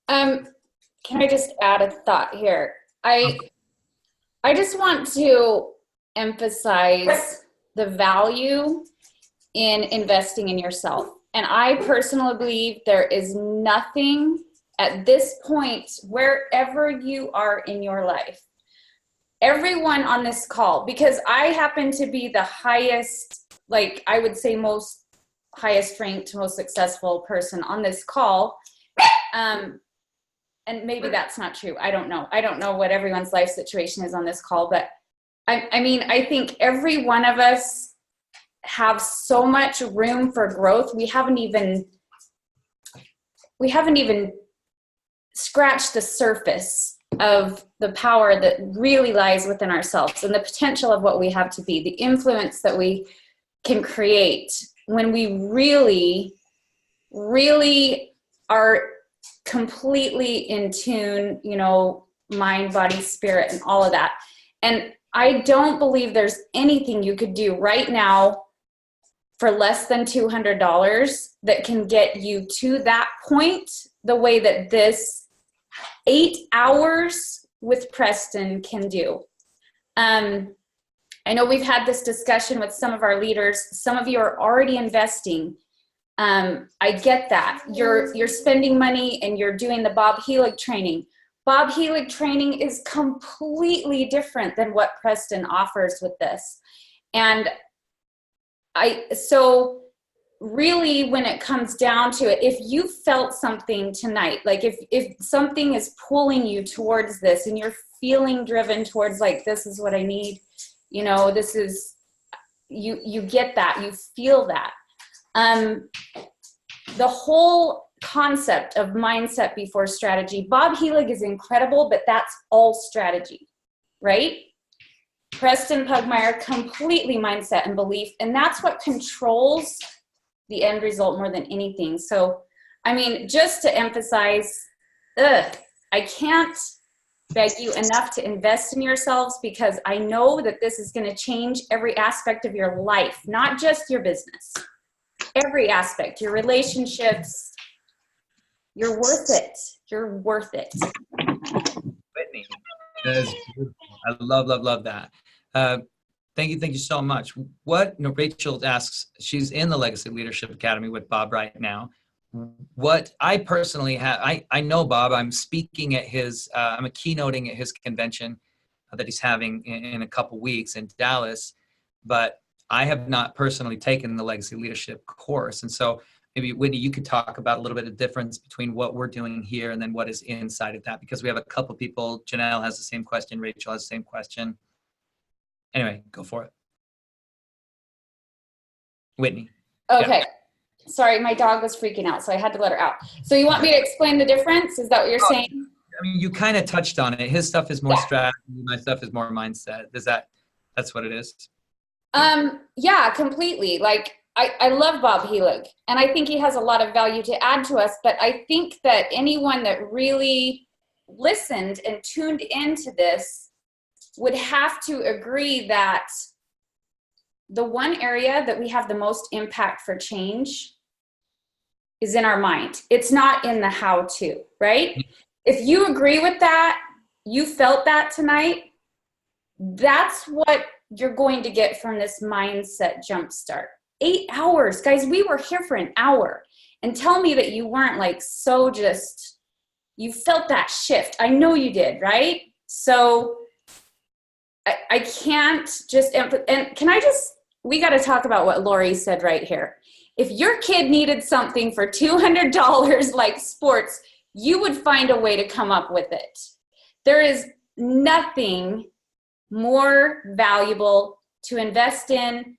Can I just add a thought here? I just want to emphasize the value in investing in yourself. And I personally believe there is nothing at this point, wherever you are in your life, everyone on this call, because I happen to be the highest, like I would say most highest ranked, most successful person on this call. And maybe that's not true. I don't know. I don't know what everyone's life situation is on this call, but I mean, I think every one of us have so much room for growth. We haven't even scratched the surface of the power that really lies within ourselves and the potential of what we have to be, the influence that we can create when we really, really are completely in tune, you know, mind, body, spirit, and all of that. And I don't believe there's anything you could do right now for less than $200 that can get you to that point the way that this 8 hours with Preston can do. I know we've had this discussion with some of our leaders. Some of you are already investing. I get that. You're spending money and you're doing the Bob Heileg training. Bob Heileg training is completely different than what Preston offers with this. And so really when it comes down to it, if you felt something tonight, like if something is pulling you towards this and you're feeling driven towards like, this is what I need, you know, this is, you get that, you feel that. The whole concept of mindset before strategy, Bob Heileg is incredible, but that's all strategy, right? Preston Pugmire, completely mindset and belief, and that's what controls the end result more than anything. So, I mean, just to emphasize, I can't beg you enough to invest in yourselves, because I know that this is going to change every aspect of your life, not just your business. Every aspect, your relationships. You're worth it. You're worth it. Whitney, I love that. Thank you so much. Rachel asks, she's in the Legacy Leadership Academy with Bob right now. What I personally have, I know Bob, I'm speaking at his, I'm keynoting at his convention that he's having in a couple weeks in Dallas, but I have not personally taken the Legacy Leadership course. And so maybe Whitney, you could talk about a little bit of difference between what we're doing here and then what is inside of that, because we have a couple people. Janelle has the same question. Rachel has the same question. Anyway, go for it. Whitney. Okay. Yeah. Sorry, my dog was freaking out, so I had to let her out. So you want me to explain the difference? Is that what you're saying? I mean, you kind of touched on it. His stuff is more strategy. My stuff is more mindset. That's what it is? Yeah, completely. Like, I love Bob Heileg, and I think he has a lot of value to add to us, but I think that anyone that really listened and tuned into this would have to agree that the one area that we have the most impact for change is in our mind. It's not in the how-to, right? If you agree with that, you felt that tonight, that's what you're going to get from this mindset jumpstart. 8 hours, guys, we were here for an hour. And tell me that you weren't like so just, you felt that shift. I know you did, right? So I can't just, and can I just, we got to talk about what Lori said right here. If your kid needed something for $200 like sports, you would find a way to come up with it. There is nothing more valuable to invest in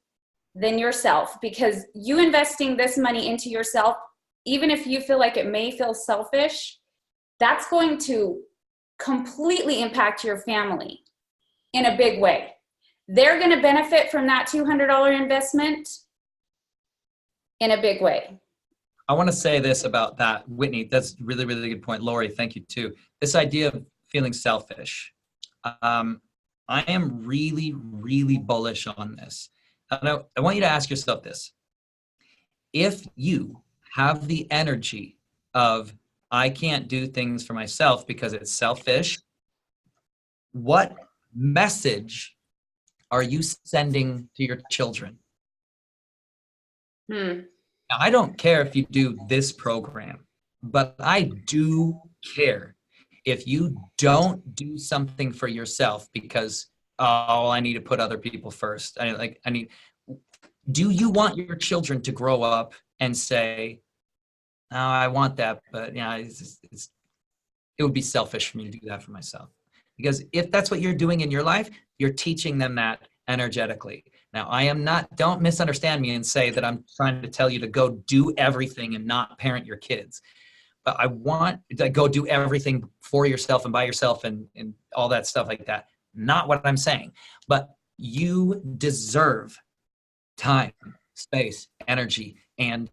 than yourself, because you investing this money into yourself, even if you feel like it may feel selfish, that's going to completely impact your family in a big way. They're going to benefit from that $200 investment in a big way. I want to say this about that, Whitney. That's a really, really good point. Lori, thank you too. This idea of feeling selfish. I am really, really bullish on this. And I want you to ask yourself this. If you have the energy of, I can't do things for myself because it's selfish, what message are you sending to your children? Now, I don't care if you do this program, but I do care. If you don't do something for yourself because, oh, I need to put other people first. Do you want your children to grow up and say, oh, I want that, but it would be selfish for me to do that for myself? Because if that's what you're doing in your life, you're teaching them that energetically. Now, don't misunderstand me and say that I'm trying to tell you to go do everything and not parent your kids. But I want to go do everything for yourself and by yourself and all that stuff like that. Not what I'm saying. But you deserve time, space, energy, and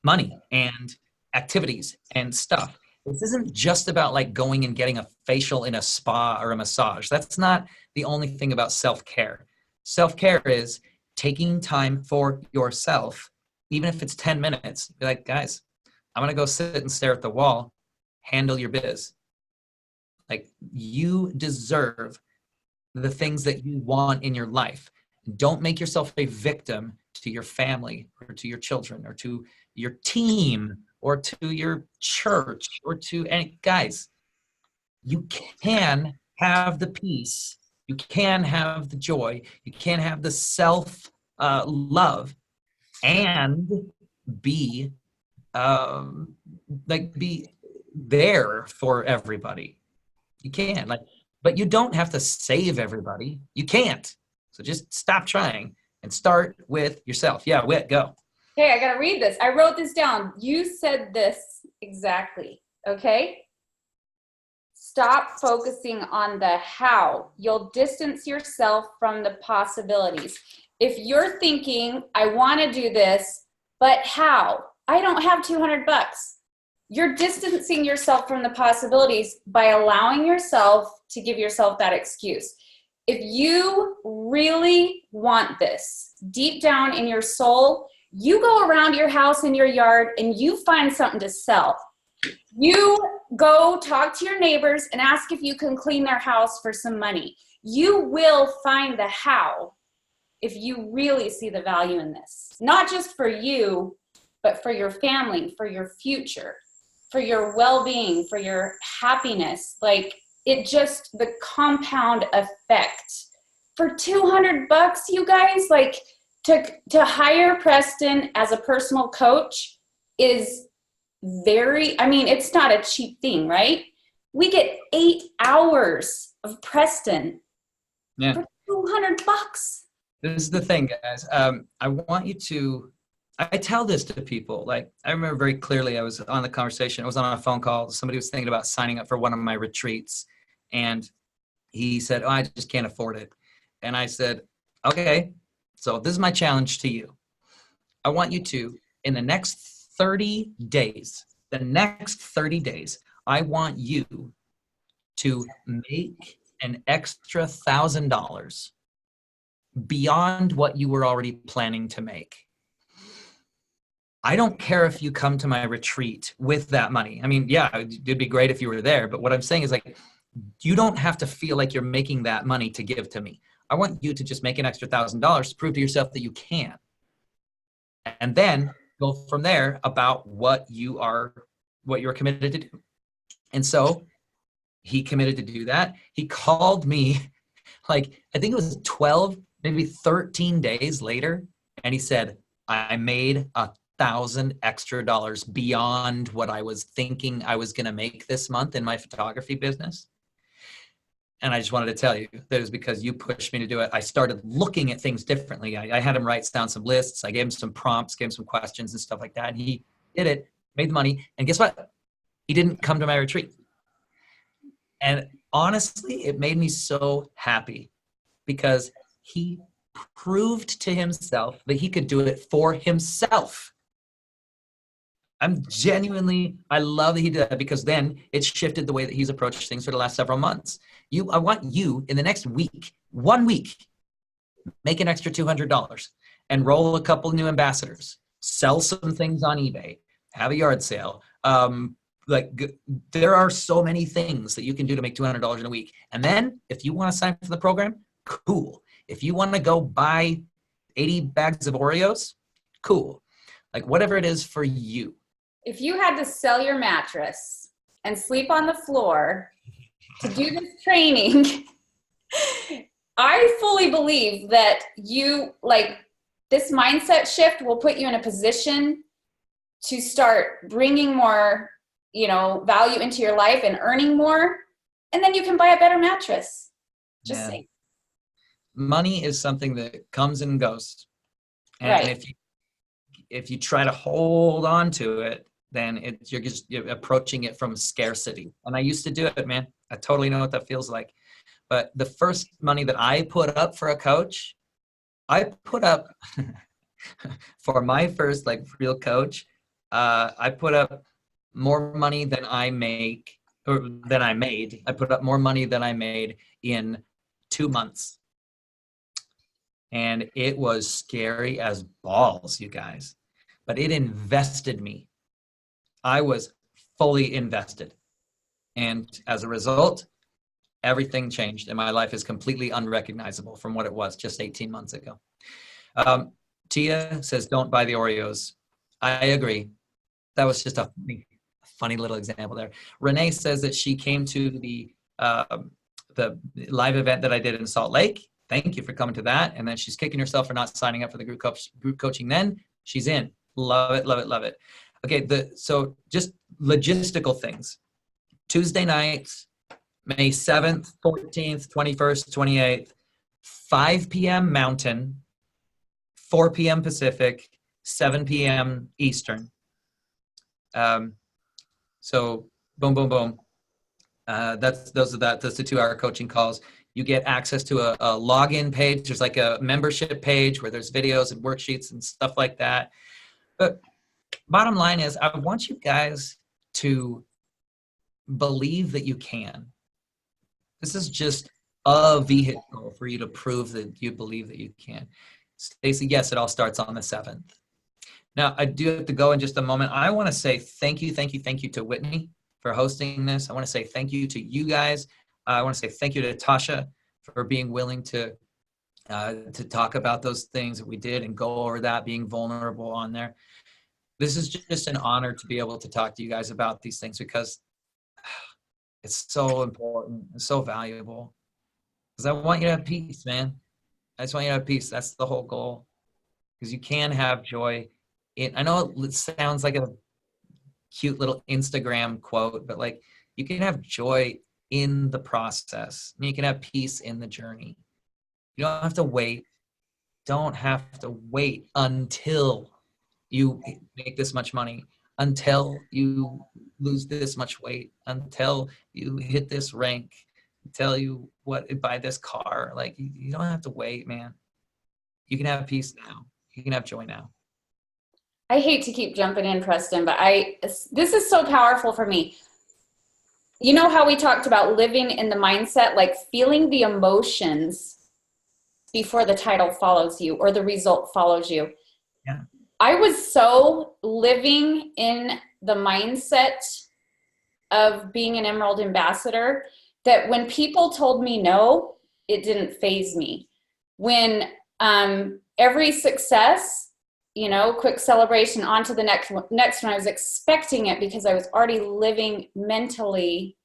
money and activities and stuff. This isn't just about like going and getting a facial in a spa or a massage. That's not the only thing about self-care. Self-care is taking time for yourself, even if it's 10 minutes. Be like, guys, I'm going to go sit and stare at the wall. Handle your biz. Like, you deserve the things that you want in your life. Don't make yourself a victim to your family or to your children or to your team or to your church or to any guys. You can have the peace. You can have the joy. You can have the self love and be be there for everybody. You can, but you don't have to save everybody. You can't. So just stop trying and start with yourself. Yeah, Whit, go. Okay, I gotta read this. I wrote this down. You said this exactly, okay? Stop focusing on the how. You'll distance yourself from the possibilities. If you're thinking, I wanna do this, but how? I don't have 200 bucks. You're distancing yourself from the possibilities by allowing yourself to give yourself that excuse. If you really want this deep down in your soul, you go around your house and your yard and you find something to sell. You go talk to your neighbors and ask if you can clean their house for some money. You will find the how if you really see the value in this. Not just for you, but for your family, for your future, for your well-being, for your happiness. The compound effect. For 200 bucks, you guys, to hire Preston as a personal coach is it's not a cheap thing, right? We get 8 hours of Preston for 200 bucks. This is the thing, guys. I want you to, I tell this to people. I remember very clearly, I was on the conversation. I was on a phone call. Somebody was thinking about signing up for one of my retreats. And he said, oh, I just can't afford it. And I said, okay, so this is my challenge to you. I want you to, in the next 30 days, I want you to make an extra $1,000 beyond what you were already planning to make. I don't care if you come to my retreat with that money. I mean, yeah, it'd be great if you were there. But what I'm saying is you don't have to feel like you're making that money to give to me. I want you to just make an extra $1,000 to prove to yourself that you can. And then go from there about what you're committed to do. And so he committed to do that. He called me I think it was 12, maybe 13 days later. And he said, I made $1,000 extra beyond what I was thinking I was going to make this month in my photography business. And I just wanted to tell you that it was because you pushed me to do it. I started looking at things differently. I had him write down some lists. I gave him some prompts, gave him some questions and stuff like that. And he did it, made the money. And guess what? He didn't come to my retreat. And honestly, it made me so happy because he proved to himself that he could do it for himself. I love that he did that because then it shifted the way that he's approached things for the last several months. I want you in the next week, 1 week, make an extra $200 and roll a couple new ambassadors, sell some things on eBay, have a yard sale. There are so many things that you can do to make $200 in a week. And then if you want to sign for the program, cool. If you want to go buy 80 bags of Oreos, cool. Whatever it is for you. If you had to sell your mattress and sleep on the floor to do this training, I fully believe that this mindset shift will put you in a position to start bringing more, value into your life and earning more. And then you can buy a better mattress. Just saying. Money is something that comes and goes. And right. if you try to hold on to it, then you're approaching it from scarcity. And I used to do it, man. I totally know what that feels like. But the first money that I put up for a coach, I put up for my first real coach, I put up more money than I made. I put up more money than I made in 2 months. And it was scary as balls, you guys. But it invested me. I was fully invested. And as a result, everything changed. And my life is completely unrecognizable from what it was just 18 months ago. Tia says, don't buy the Oreos. I agree. That was just a funny little example there. Renee says that she came to the live event that I did in Salt Lake. Thank you for coming to that. And then she's kicking herself for not signing up for the group coaching then. She's in. Love it, love it, love it. Okay, so just logistical things. Tuesday nights, May 7th, 14th, 21st, 28th, 5 p.m. Mountain, 4 p.m. Pacific, 7 p.m. Eastern. So boom, boom, boom. That's the 2-hour coaching calls. You get access to a login page. There's a membership page where there's videos and worksheets and stuff like that. But bottom line is, I want you guys to believe that you can. This is just a vehicle for you to prove that you believe that you can. Stacy, yes, it all starts on the 7th. Now, I do have to go in just a moment. I want to say thank you to Whitney for hosting this. I want to say thank you to you guys. I want to say thank you to Tasha for being willing to talk about those things that we did and go over that, being vulnerable on there. This is just an honor to be able to talk to you guys about these things because it's so important and so valuable. Because I want you to have peace, man. I just want you to have peace. That's the whole goal. Because you can have joy. I know it sounds like a cute little Instagram quote, but you can have joy in the process. And you can have peace in the journey. You don't have to wait. Don't have to wait until you make this much money, until you lose this much weight, until you hit this rank, until you buy this car. You don't have to wait, man. You can have peace now. You can have joy now. I hate to keep jumping in, Preston, but this is so powerful for me. You know how we talked about living in the mindset, feeling the emotions before the title follows you or the result follows you. Yeah. I was so living in the mindset of being an Emerald Ambassador that when people told me no, it didn't faze me. When every success, quick celebration, on to the next one, I was expecting it because I was already living mentally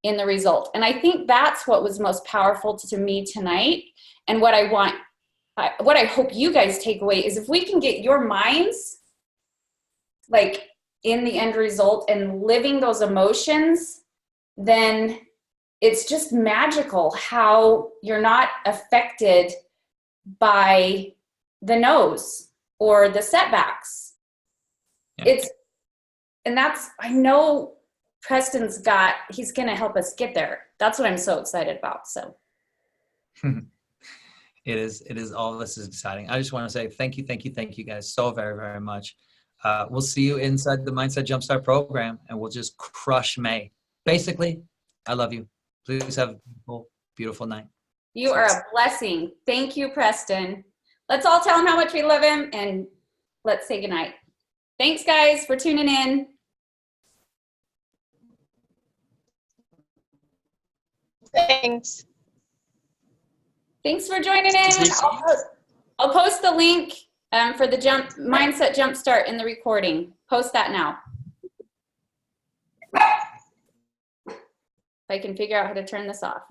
in the result. And I think that's what was most powerful to me tonight. And what I hope you guys take away is if we can get your minds in the end result and living those emotions, then it's just magical how you're not affected by the no's or the setbacks. Yeah. I know Preston's he's going to help us get there. That's what I'm so excited about. So. It is all this is exciting. I just want to say thank you guys so very, very much. We'll see you inside the Mindset Jumpstart program and we'll just crush May. Basically, I love you. Please have a beautiful, beautiful night. You are a blessing. Thank you, Preston. Let's all tell him how much we love him and let's say goodnight. Thanks, guys, for tuning in. Thanks. Thanks for joining in. I'll post the link for the Mindset Jumpstart in the recording. Post that now. I can figure out how to turn this off.